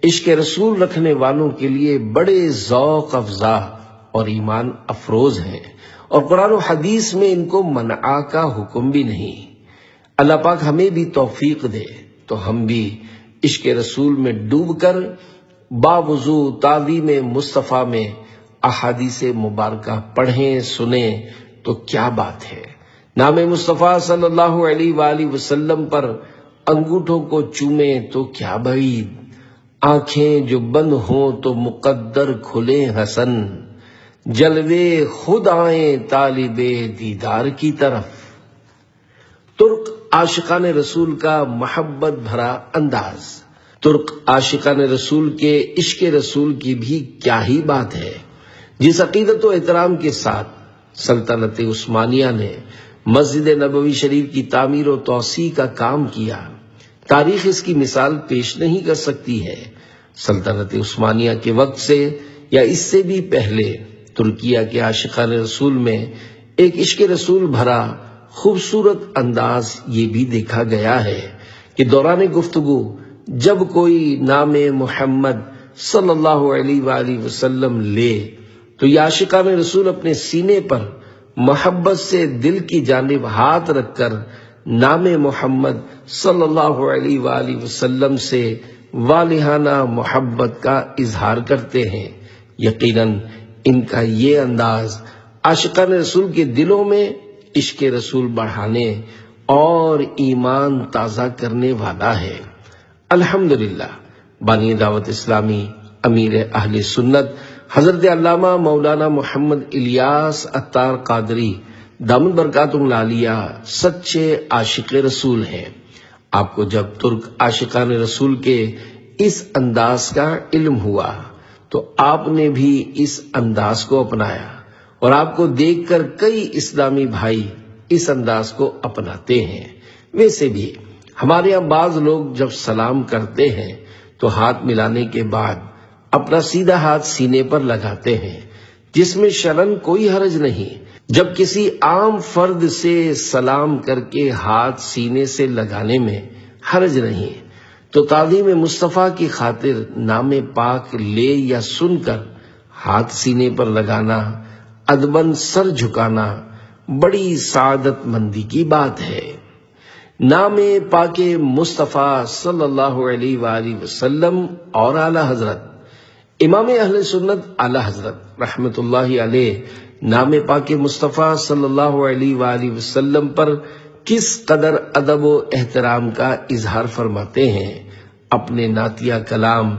عشق رسول رکھنے والوں کے لیے بڑے ذوق افزا اور ایمان افروز ہیں، اور قرآن و حدیث میں ان کو منع کا حکم بھی نہیں۔ اللہ پاک ہمیں بھی توفیق دے تو ہم بھی عشق رسول میں ڈوب کر باوضو تعظیم مصطفیٰ میں احادیث مبارکہ پڑھیں سنیں تو کیا بات ہے۔ نام مصطفیٰ صلی اللہ علیہ وآلہ وسلم پر انگوٹھوں کو چومیں تو کیا بعید، آنکھیں جو بند ہوں تو مقدر کھلے حسن، جلوے خود آئیں طالب دیدار کی طرف۔ ترک عاشقان رسول کا محبت بھرا انداز۔ ترک عاشقان رسول کے عشق رسول کی بھی کیا ہی بات ہے۔ جس عقیدت و احترام کے ساتھ سلطنت عثمانیہ نے مسجد نبوی شریف کی تعمیر و توسیع کا کام کیا، تاریخ اس کی مثال پیش نہیں کر سکتی ہے۔ سلطنت عثمانیہ کے وقت سے یا اس سے بھی پہلے ترکیہ کے عاشقان رسول میں ایک عشق رسول بھرا خوبصورت انداز یہ بھی دیکھا گیا ہے کہ دوران گفتگو جب کوئی نام محمد صلی اللہ علیہ وآلہ وسلم لے تو یہ عاشقان رسول اپنے سینے پر محبت سے دل کی جانب ہاتھ رکھ کر نام محمد صلی اللہ علیہ وآلہ وسلم سے والہانہ محبت کا اظہار کرتے ہیں۔ یقیناً ان کا یہ انداز عاشقان رسول کے دلوں میں عشق رسول بڑھانے اور ایمان تازہ کرنے والا ہے۔ الحمدللہ بانی دعوت اسلامی امیر اہل سنت حضرت علامہ مولانا محمد الیاس عطار قادری دامن برکاتہ العالیہ سچے عاشق رسول ہیں۔ آپ کو جب ترک عاشقان رسول کے اس انداز کا علم ہوا تو آپ نے بھی اس انداز کو اپنایا، اور آپ کو دیکھ کر کئی اسلامی بھائی اس انداز کو اپناتے ہیں۔ ویسے بھی ہمارے یہاں بعض لوگ جب سلام کرتے ہیں تو ہاتھ ملانے کے بعد اپنا سیدھا ہاتھ سینے پر لگاتے ہیں، جس میں شرعاً کوئی حرج نہیں۔ جب کسی عام فرد سے سلام کر کے ہاتھ سینے سے لگانے میں حرج نہیں تو تعظیم مصطفیٰ کی خاطر نام پاک لے یا سن کر ہاتھ سینے پر لگانا، ادباً سر جھکانا بڑی سعادت مندی کی بات ہے۔ نام پاک مصطفیٰ صلی اللہ علیہ وآلہ وسلم اور اعلی حضرت امام اہل سنت اعلی حضرت رحمت اللہ علیہ نام پاک مصطفیٰ صلی اللہ علیہ وآلہ وسلم پر کس قدر ادب و احترام کا اظہار فرماتے ہیں۔ اپنے نعتیہ کلام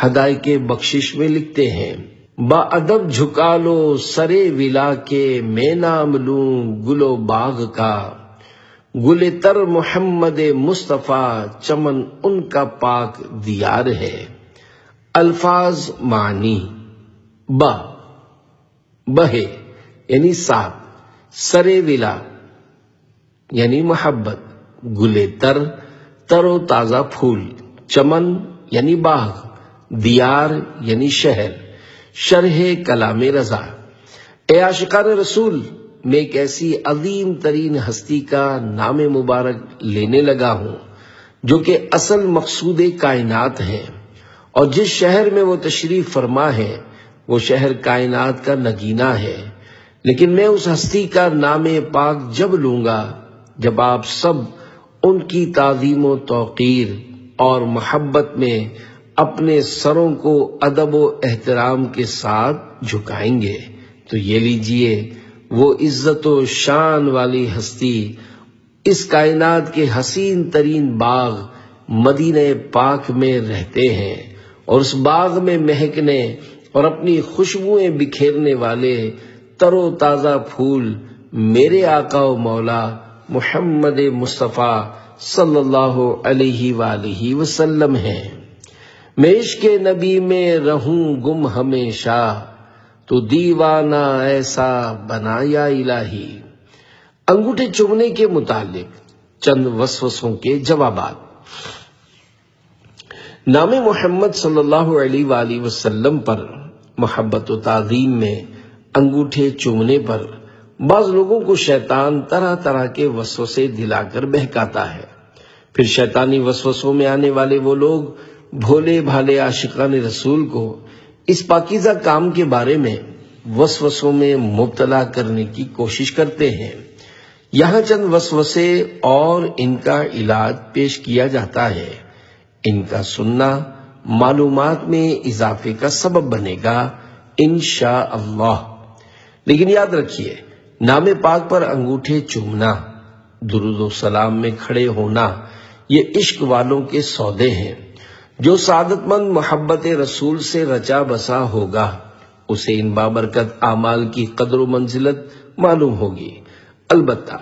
ہدایت بخشش میں لکھتے ہیں: با ادب جھکا لو سرے ولا کے، میں نام لوں گل و باغ کا، گل تر محمد مصطفیٰ چمن ان کا پاک دیار ہے۔ الفاظ معنی: با بہے یعنی ساتھ، سرے ولا یعنی محبت، گل تر تر و تازہ پھول، چمن یعنی باغ، دیار یعنی شہر۔ شرح کلام رضا: اے عاشقان رسول، میں ایک ایسی عظیم ترین ہستی کا نام مبارک لینے لگا ہوں جو کہ اصل مقصود کائنات ہے، اور جس شہر میں وہ تشریف فرما ہے وہ شہر کائنات کا نگینہ ہے۔ لیکن میں اس ہستی کا نام پاک جب لوں گا جب آپ سب ان کی تعظیم و توقیر اور محبت میں اپنے سروں کو ادب و احترام کے ساتھ جھکائیں گے تو یہ لیجئے وہ عزت و شان والی ہستی اس کائنات کے حسین ترین باغ مدینہ پاک میں رہتے ہیں، اور اس باغ میں مہکنے اور اپنی خوشبوئیں بکھیرنے والے تر و تازہ پھول میرے آقا و مولا محمد مصطفیٰ صلی اللہ علیہ وآلہ وسلم ہیں۔ میں عشق نبی میں رہوں گم ہمیشہ، تو دیوانہ ایسا بنا یا الہی۔ انگوٹھے چومنے کے متعلق چند وسوسوں کے جوابات۔ نام محمد صلی اللہ علیہ وآلہ وسلم پر محبت و تعظیم میں انگوٹھے چومنے پر بعض لوگوں کو شیطان طرح طرح کے وسوسے دلا کر بہکاتا ہے۔ پھر شیطانی وسوسوں میں آنے والے وہ لوگ بھولے بھالے عاشقان رسول کو اس پاکیزہ کام کے بارے میں وسوسوں میں مبتلا کرنے کی کوشش کرتے ہیں۔ یہاں چند وسوسے اور ان کا علاج پیش کیا جاتا ہے۔ ان کا سننا معلومات میں اضافے کا سبب بنے گا انشاءاللہ۔ لیکن یاد رکھیے، نام پاک پر انگوٹھے چومنا، درود و سلام میں کھڑے ہونا، یہ عشق والوں کے سودے ہیں۔ جو سعادت مند محبت رسول سے رچا بسا ہوگا، اسے ان بابرکت اعمال کی قدر و منزلت معلوم ہوگی۔ البتہ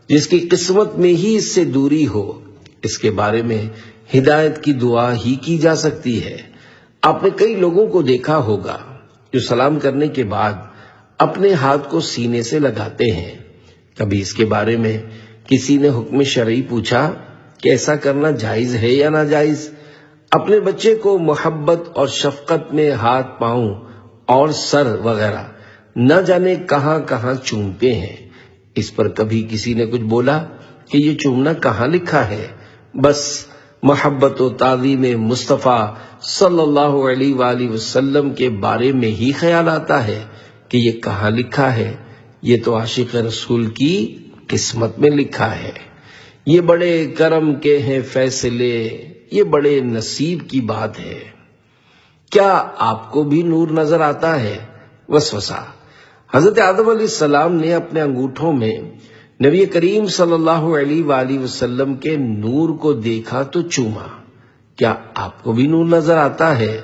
جس کی قسمت میں ہی اس سے دوری ہو، اس کے بارے میں ہدایت کی دعا ہی کی جا سکتی ہے۔ آپ نے کئی لوگوں کو دیکھا ہوگا جو سلام کرنے کے بعد اپنے ہاتھ کو سینے سے لگاتے ہیں۔ کبھی اس کے بارے میں کسی نے حکم شرعی پوچھا کہ ایسا کرنا جائز ہے یا ناجائز؟ اپنے بچے کو محبت اور شفقت میں ہاتھ، پاؤں اور سر وغیرہ نہ جانے کہاں کہاں چومتے ہیں۔ اس پر کبھی کسی نے کچھ بولا کہ یہ چومنا کہاں لکھا ہے؟ بس محبت و تعظیم مصطفیٰ صلی اللہ علیہ وآلہ وسلم کے بارے میں ہی خیال آتا ہے کہ یہ کہاں لکھا ہے؟ یہ تو عاشق رسول کی قسمت میں لکھا ہے۔ یہ بڑے کرم کے ہیں فیصلے، یہ بڑے نصیب کی بات ہے۔ کیا آپ کو بھی نور نظر آتا ہے؟ وسوسہ۔ حضرت آدم علیہ السلام نے اپنے انگوٹھوں میں نبی کریم صلی اللہ علیہ وآلہ وسلم کے نور کو دیکھا تو چوما۔ کیا آپ کو بھی نور نظر آتا ہے؟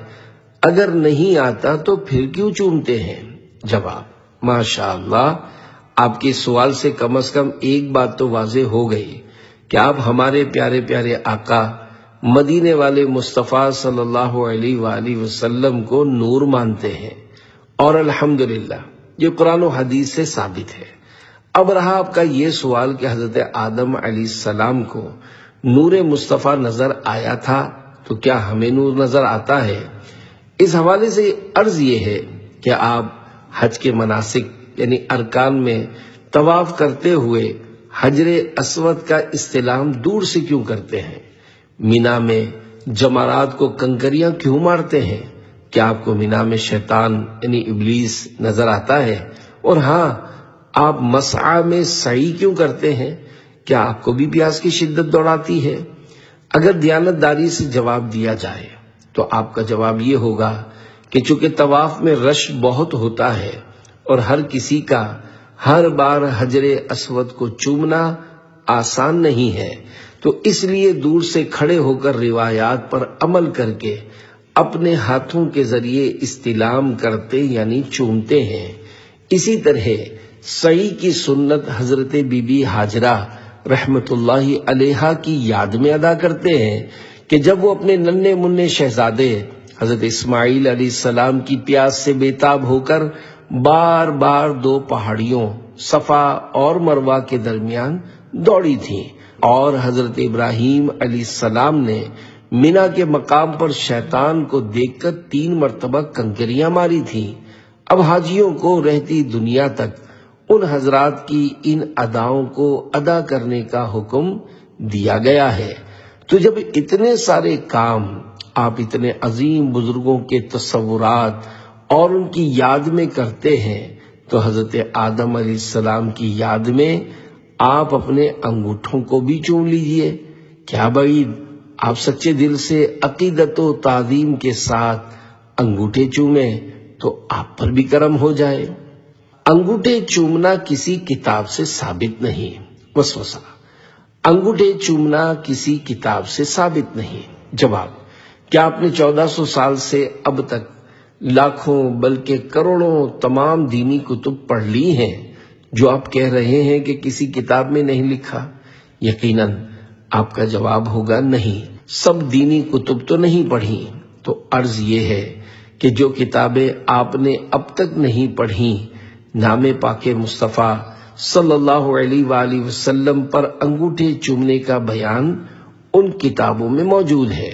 اگر نہیں آتا تو پھر کیوں چومتے ہیں؟ جواب: ماشاءاللہ، آپ کے سوال سے کم از کم ایک بات تو واضح ہو گئی کہ آپ ہمارے پیارے پیارے آقا مدینے والے مصطفیٰ صلی اللہ علیہ وآلہ وسلم کو نور مانتے ہیں، اور الحمدللہ یہ قرآن و حدیث سے ثابت ہے۔ اب رہا آپ کا یہ سوال کہ حضرت آدم علیہ السلام کو نور مصطفیٰ نظر آیا تھا، تو کیا ہمیں نور نظر آتا ہے؟ اس حوالے سے عرض یہ ہے کہ آپ حج کے مناسک یعنی ارکان میں طواف کرتے ہوئے حجر اسود کا استلام دور سے کیوں کرتے ہیں؟ مینا میں جمرات کو کنکریاں کیوں مارتے ہیں؟ کیا آپ کو مینا میں شیطان یعنی ابلیس نظر آتا ہے؟ اور ہاں، آپ مسعی میں سعی کیوں کرتے ہیں؟ کیا آپ کو بھی پیاس کی شدت دوڑاتی ہے؟ اگر دیانتداری سے جواب دیا جائے تو آپ کا جواب یہ ہوگا کہ چونکہ طواف میں رش بہت ہوتا ہے اور ہر کسی کا ہر بار حجر اسود کو چومنا آسان نہیں ہے، تو اس لیے دور سے کھڑے ہو کر روایات پر عمل کر کے اپنے ہاتھوں کے ذریعے استلام کرتے یعنی چومتے ہیں۔ اسی طرح سعی کی سنت حضرت بی بی ہاجرہ رحمت اللہ علیہا کی یاد میں ادا کرتے ہیں کہ جب وہ اپنے ننھے منھے شہزادے حضرت اسماعیل علیہ السلام کی پیاس سے بےتاب ہو کر بار بار دو پہاڑیوں صفا اور مروہ کے درمیان دوڑی تھیں، اور حضرت ابراہیم علیہ السلام نے مینا کے مقام پر شیطان کو دیکھ کر 3 مرتبہ کنکریاں ماری تھیں۔ اب حاجیوں کو رہتی دنیا تک ان حضرات کی ان اداؤں کو ادا کرنے کا حکم دیا گیا ہے۔ تو جب اتنے سارے کام آپ اتنے عظیم بزرگوں کے تصورات اور ان کی یاد میں کرتے ہیں، تو حضرت آدم علیہ السلام کی یاد میں آپ اپنے انگوٹھوں کو بھی چوم لیجئے۔ کیا بعید آپ سچے دل سے عقیدت و تعظیم کے ساتھ انگوٹھے چومیں تو آپ پر بھی کرم ہو جائے۔ انگوٹھے چومنا کسی کتاب سے ثابت نہیں۔ وسوسہ۔ انگوٹھے چومنا کسی کتاب سے ثابت نہیں۔ جواب: کیا آپ نے 1400 سال سے اب تک لاکھوں بلکہ کروڑوں تمام دینی کتب پڑھ لی ہیں جو آپ کہہ رہے ہیں کہ کسی کتاب میں نہیں لکھا؟ یقیناً آپ کا جواب ہوگا نہیں، سب دینی کتب تو نہیں پڑھی۔ تو عرض یہ ہے کہ جو کتابیں آپ نے اب تک نہیں پڑھی، نام پاک مصطفیٰ صلی اللہ علیہ وآلہ وسلم پر انگوٹھے چومنے کا بیان ان کتابوں میں موجود ہے،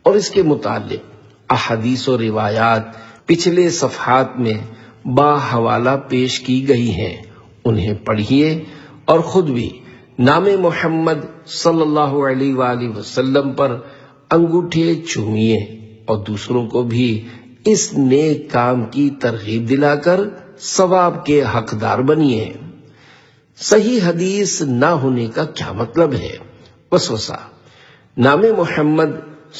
اور اس کے متعلق احادیث و روایات پچھلے صفحات میں باحوالہ پیش کی گئی ہیں۔ انہیں پڑھیے اور خود بھی نام محمد صلی اللہ علیہ وآلہ وسلم پر انگوٹھے چومیے، اور دوسروں کو بھی اس نیک کام کی ترغیب دلا کر ثواب کے حقدار بنیے۔ صحیح حدیث نہ ہونے کا کیا مطلب ہے؟ وسوسہ: نام محمد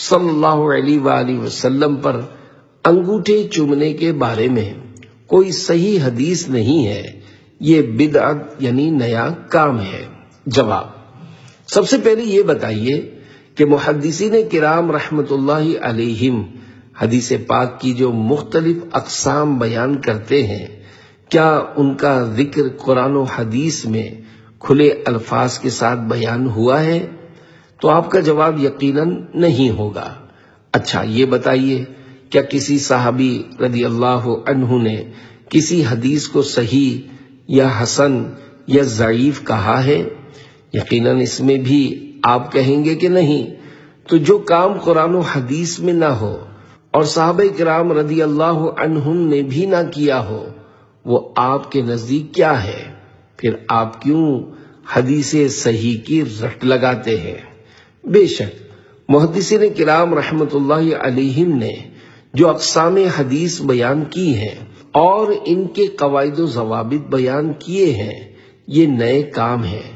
صلی اللہ علیہ وآلہ وسلم پر انگوٹھے چومنے کے بارے میں کوئی صحیح حدیث نہیں ہے، یہ بدعت یعنی نیا کام ہے۔ جواب: سب سے پہلے یہ بتائیے کہ محدثین کرام رحمت اللہ علیہم حدیث پاک کی جو مختلف اقسام بیان کرتے ہیں، کیا ان کا ذکر قرآن و حدیث میں کھلے الفاظ کے ساتھ بیان ہوا ہے؟ تو آپ کا جواب یقیناً نہیں ہوگا۔ اچھا یہ بتائیے، کیا کسی صحابی رضی اللہ عنہ نے کسی حدیث کو صحیح یا حسن یا ضعیف کہا ہے؟ یقیناً اس میں بھی آپ کہیں گے کہ نہیں۔ تو جو کام قرآن و حدیث میں نہ ہو اور صحابہ کرام رضی اللہ عنہم نے بھی نہ کیا ہو، وہ آپ کے نزدیک کیا ہے؟ پھر آپ کیوں حدیث صحیح کی رٹ لگاتے ہیں؟ بے شک محدثین کرام رحمت اللہ علیہم نے جو اقسام حدیث بیان کی ہیں اور ان کے قواعد و ضوابط بیان کیے ہیں، یہ نئے کام ہیں،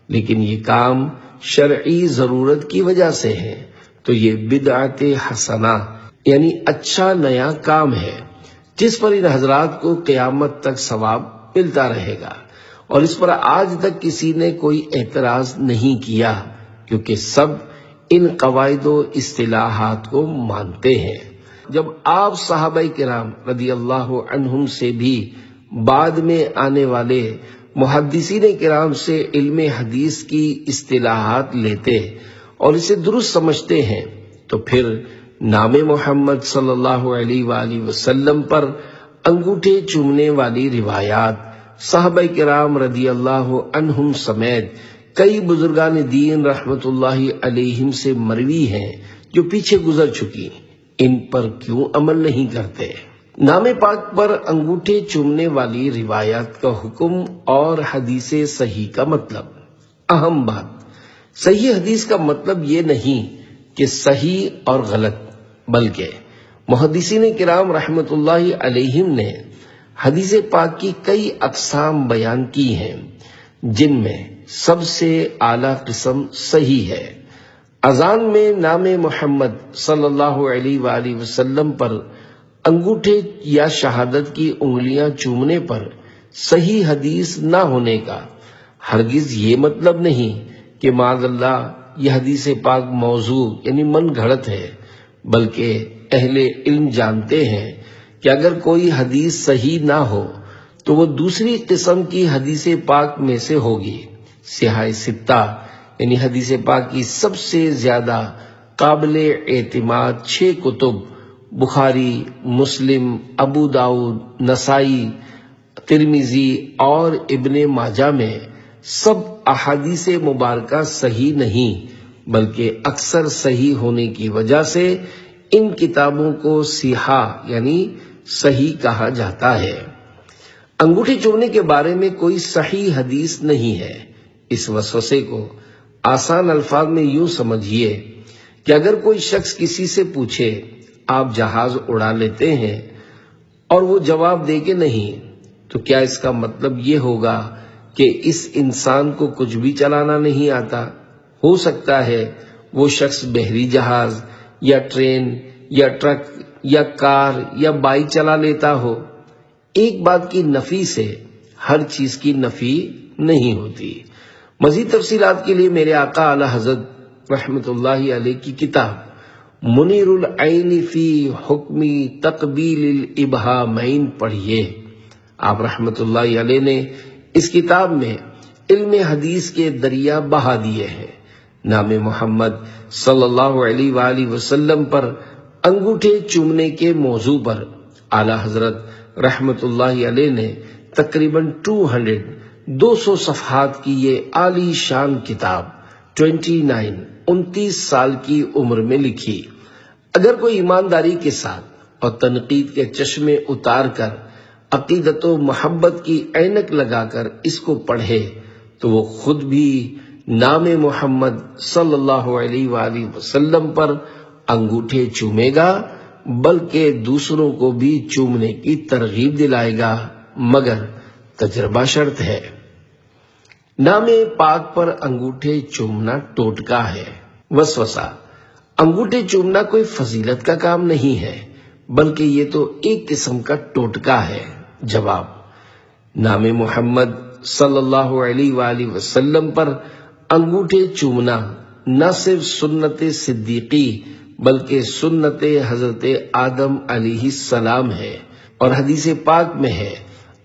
لیکن یہ کام شرعی ضرورت کی وجہ سے ہے، تو یہ بدعت حسنہ یعنی اچھا نیا کام ہے، جس پر ان حضرات کو قیامت تک ثواب ملتا رہے گا، اور اس پر آج تک کسی نے کوئی اعتراض نہیں کیا، کیونکہ سب ان قواعد و اصطلاحات کو مانتے ہیں۔ جب آپ صحابہ کرام رضی اللہ عنہم سے بھی بعد میں آنے والے محدثین کرام سے علم حدیث کی اصطلاحات لیتے اور اسے درست سمجھتے ہیں، تو پھر نام محمد صلی اللہ علیہ وآلہ وسلم پر انگوٹھے چومنے والی روایات صحابہ کرام رضی اللہ عنہم سمیت کئی بزرگان دین رحمت اللہ علیہم سے مروی ہیں جو پیچھے گزر چکی، ان پر کیوں عمل نہیں کرتے؟ نام پاک پر انگوٹھے چومنے والی روایات کا حکم اور حدیث صحیح کا مطلب۔ اہم بات، صحیح حدیث کا مطلب یہ نہیں کہ صحیح اور غلط، بلکہ محدثین کرام رحمت اللہ علیہم نے حدیث پاک کی کئی اقسام بیان کی ہیں، جن میں سب سے اعلیٰ قسم صحیح ہے۔ اذان میں نام محمد صلی اللہ علیہ وآلہ وسلم پر انگوٹھے یا شہادت کی انگلیاں چومنے پر صحیح حدیث نہ ہونے کا ہرگز یہ مطلب نہیں کہ معاذ اللہ یہ حدیث پاک موضوع یعنی من گھڑت ہے، بلکہ اہل علم جانتے ہیں کہ اگر کوئی حدیث صحیح نہ ہو تو وہ دوسری قسم کی حدیث پاک میں سے ہوگی۔ صحاح ستہ یعنی حدیث پاک کی سب سے زیادہ قابل اعتماد 6 کتب بخاری، مسلم، ابو داؤد، نسائی، ترمذی اور ابن ماجہ میں سب احادیث مبارکہ صحیح نہیں، بلکہ اکثر صحیح ہونے کی وجہ سے ان کتابوں کو صحاح یعنی صحیح کہا جاتا ہے۔ انگوٹھے چومنے کے بارے میں کوئی صحیح حدیث نہیں ہے۔ اس وسوسے کو آسان الفاظ میں یوں سمجھیے کہ اگر کوئی شخص کسی سے پوچھے آپ جہاز اڑا لیتے ہیں اور وہ جواب دے کہ نہیں، تو کیا اس کا مطلب یہ ہوگا کہ اس انسان کو کچھ بھی چلانا نہیں آتا؟ ہو سکتا ہے وہ شخص بحری جہاز یا ٹرین یا ٹرک یا کار یا بائک چلا لیتا ہو۔ ایک بات کی نفی سے ہر چیز کی نفی نہیں ہوتی۔ مزید تفصیلات کے لیے میرے آقا اعلی حضرت رحمت اللہ علیہ کی کتاب منیر العین فی حکم تقبیل الابہامین پڑھیے۔ آپ رحمت اللہ علیہ نے اس کتاب میں علم حدیث کے دریا بہا دیے ہیں۔ نام محمد صلی اللہ علیہ وآلہ وسلم پر انگوٹھے چومنے کے موضوع پر اعلی حضرت رحمت اللہ علیہ نے تقریباً 200 صفحات کی یہ عالی شان کتاب 29 سال کی عمر میں لکھی۔ اگر کوئی ایمانداری کے ساتھ اور تنقید کے چشمے اتار کر عقیدت و محبت کی عینک لگا کر اس کو پڑھے تو وہ خود بھی نام محمد صلی اللہ علیہ وآلہ وسلم پر انگوٹھے چومے گا، بلکہ دوسروں کو بھی چومنے کی ترغیب دلائے گا، مگر تجربہ شرط ہے۔ نام پاک پر انگوٹھے چومنا ٹوٹکا ہے۔ وسوسہ: انگوٹھے چومنا کوئی فضیلت کا کام نہیں ہے، بلکہ یہ تو ایک قسم کا ٹوٹکا ہے۔ جواب: نام محمد صلی اللہ علیہ وآلہ وسلم پر انگوٹھے چومنا نہ صرف سنت صدیقی بلکہ سنت حضرت آدم علیہ السلام ہے، اور حدیث پاک میں ہے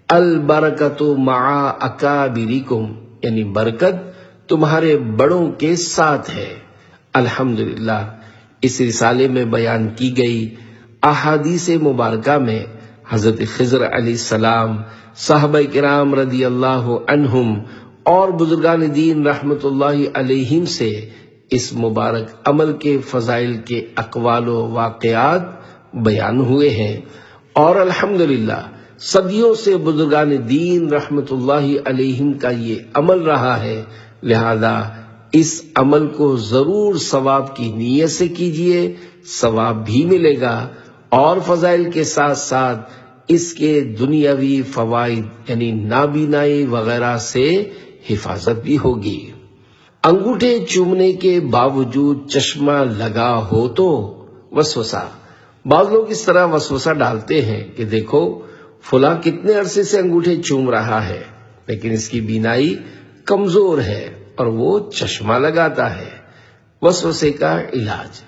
البرکۃ مع اکابرکم، یعنی برکت تمہارے بڑوں کے ساتھ ہے۔ الحمدللہ اس رسالے میں بیان کی گئی احادیث مبارکہ میں حضرت خضر علیہ السلام، صحابہ کرام رضی اللہ عنہم اور بزرگان دین رحمت اللہ علیہم سے اس مبارک عمل کے فضائل کے اقوال و واقعات بیان ہوئے ہیں، اور الحمدللہ صدیوں سے بزرگان دین رحمت اللہ علیہم کا یہ عمل رہا ہے، لہذا اس عمل کو ضرور ثواب کی نیت سے کیجئے، ثواب بھی ملے گا، اور فضائل کے ساتھ ساتھ اس کے دنیاوی فوائد یعنی نابینائی وغیرہ سے حفاظت بھی ہوگی۔ انگوٹھے چومنے کے باوجود چشمہ لگا ہو تو وسوسہ: بعض لوگ اس طرح وسوسہ ڈالتے ہیں کہ دیکھو فلاں کتنے عرصے سے انگوٹھے چوم رہا ہے، لیکن اس کی بینائی کمزور ہے اور وہ چشمہ لگاتا ہے۔ وسوسے کا علاج: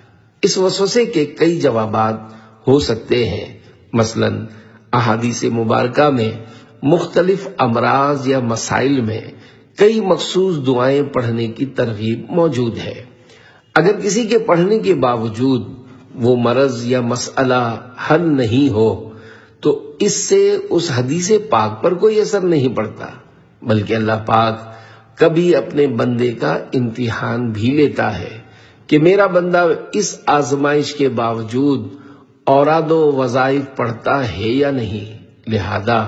اس وسوسے کے کئی جوابات ہو سکتے ہیں، مثلا احادیث مبارکہ میں مختلف امراض یا مسائل میں کئی مخصوص دعائیں پڑھنے کی ترغیب موجود ہے۔ اگر کسی کے پڑھنے کے باوجود وہ مرض یا مسئلہ حل نہیں ہو تو اس سے اس حدیث پاک پر کوئی اثر نہیں پڑتا، بلکہ اللہ پاک کبھی اپنے بندے کا امتحان بھی لیتا ہے کہ میرا بندہ اس آزمائش کے باوجود اوراد و وظائف پڑھتا ہے یا نہیں، لہذا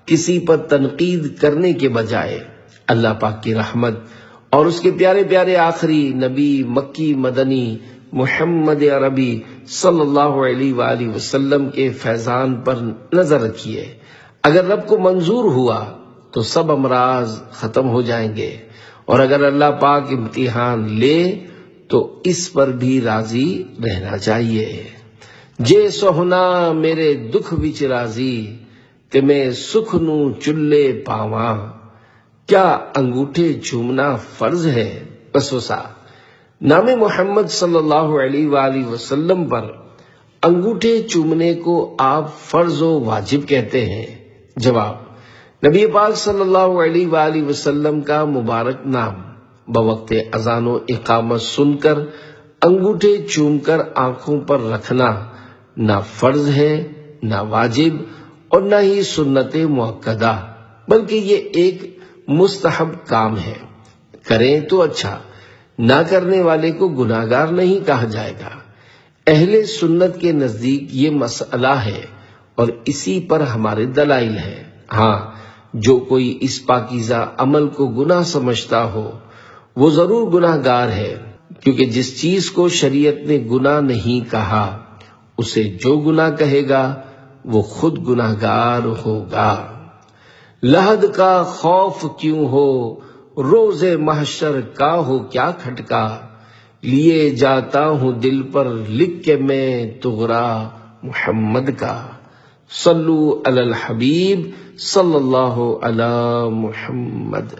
کسی پر تنقید کرنے کے بجائے اللہ پاک کی رحمت اور اس کے پیارے پیارے آخری نبی مکی مدنی محمد عربی صلی اللہ علیہ وآلہ وسلم کے فیضان پر نظر رکھیے۔ اگر رب کو منظور ہوا تو سب امراض ختم ہو جائیں گے، اور اگر اللہ پاک امتحان لے تو اس پر بھی راضی رہنا چاہیے۔ جے سوہنا میرے دکھ وچ راضی کہ میں سکھ نو چلے پاواں، کیا انگوٹھے چومنا فرض ہے؟ وسوسہ: نام محمد صلی اللہ علیہ وآلہ وسلم پر انگوٹھے چومنے کو آپ فرض و واجب کہتے ہیں۔ جواب: نبی پاک صلی اللہ علیہ وآلہ وسلم کا مبارک نام بوقت اذان و اقامت سن کر انگوٹھے چوم کر آنکھوں پر رکھنا نہ فرض ہے، نہ واجب، اور نہ ہی سنت مؤکدہ، بلکہ یہ ایک مستحب کام ہے۔ کریں تو اچھا، نہ کرنے والے کو گناہگار نہیں کہا جائے گا۔ اہل سنت کے نزدیک یہ مسئلہ ہے اور اسی پر ہمارے دلائل ہیں۔ ہاں، جو کوئی اس پاکیزہ عمل کو گناہ سمجھتا ہو وہ ضرور گناہگار ہے، کیونکہ جس چیز کو شریعت نے گناہ نہیں کہا اسے جو گناہ کہے گا وہ خود گناہگار ہوگا۔ لحد کا خوف کیوں ہو، روز محشر کا ہو کیا کھٹکا، لیے جاتا ہوں دل پر لکھ کے میں تغرا محمد کا۔ صلو علی الحبیب صلی اللہ علی محمد۔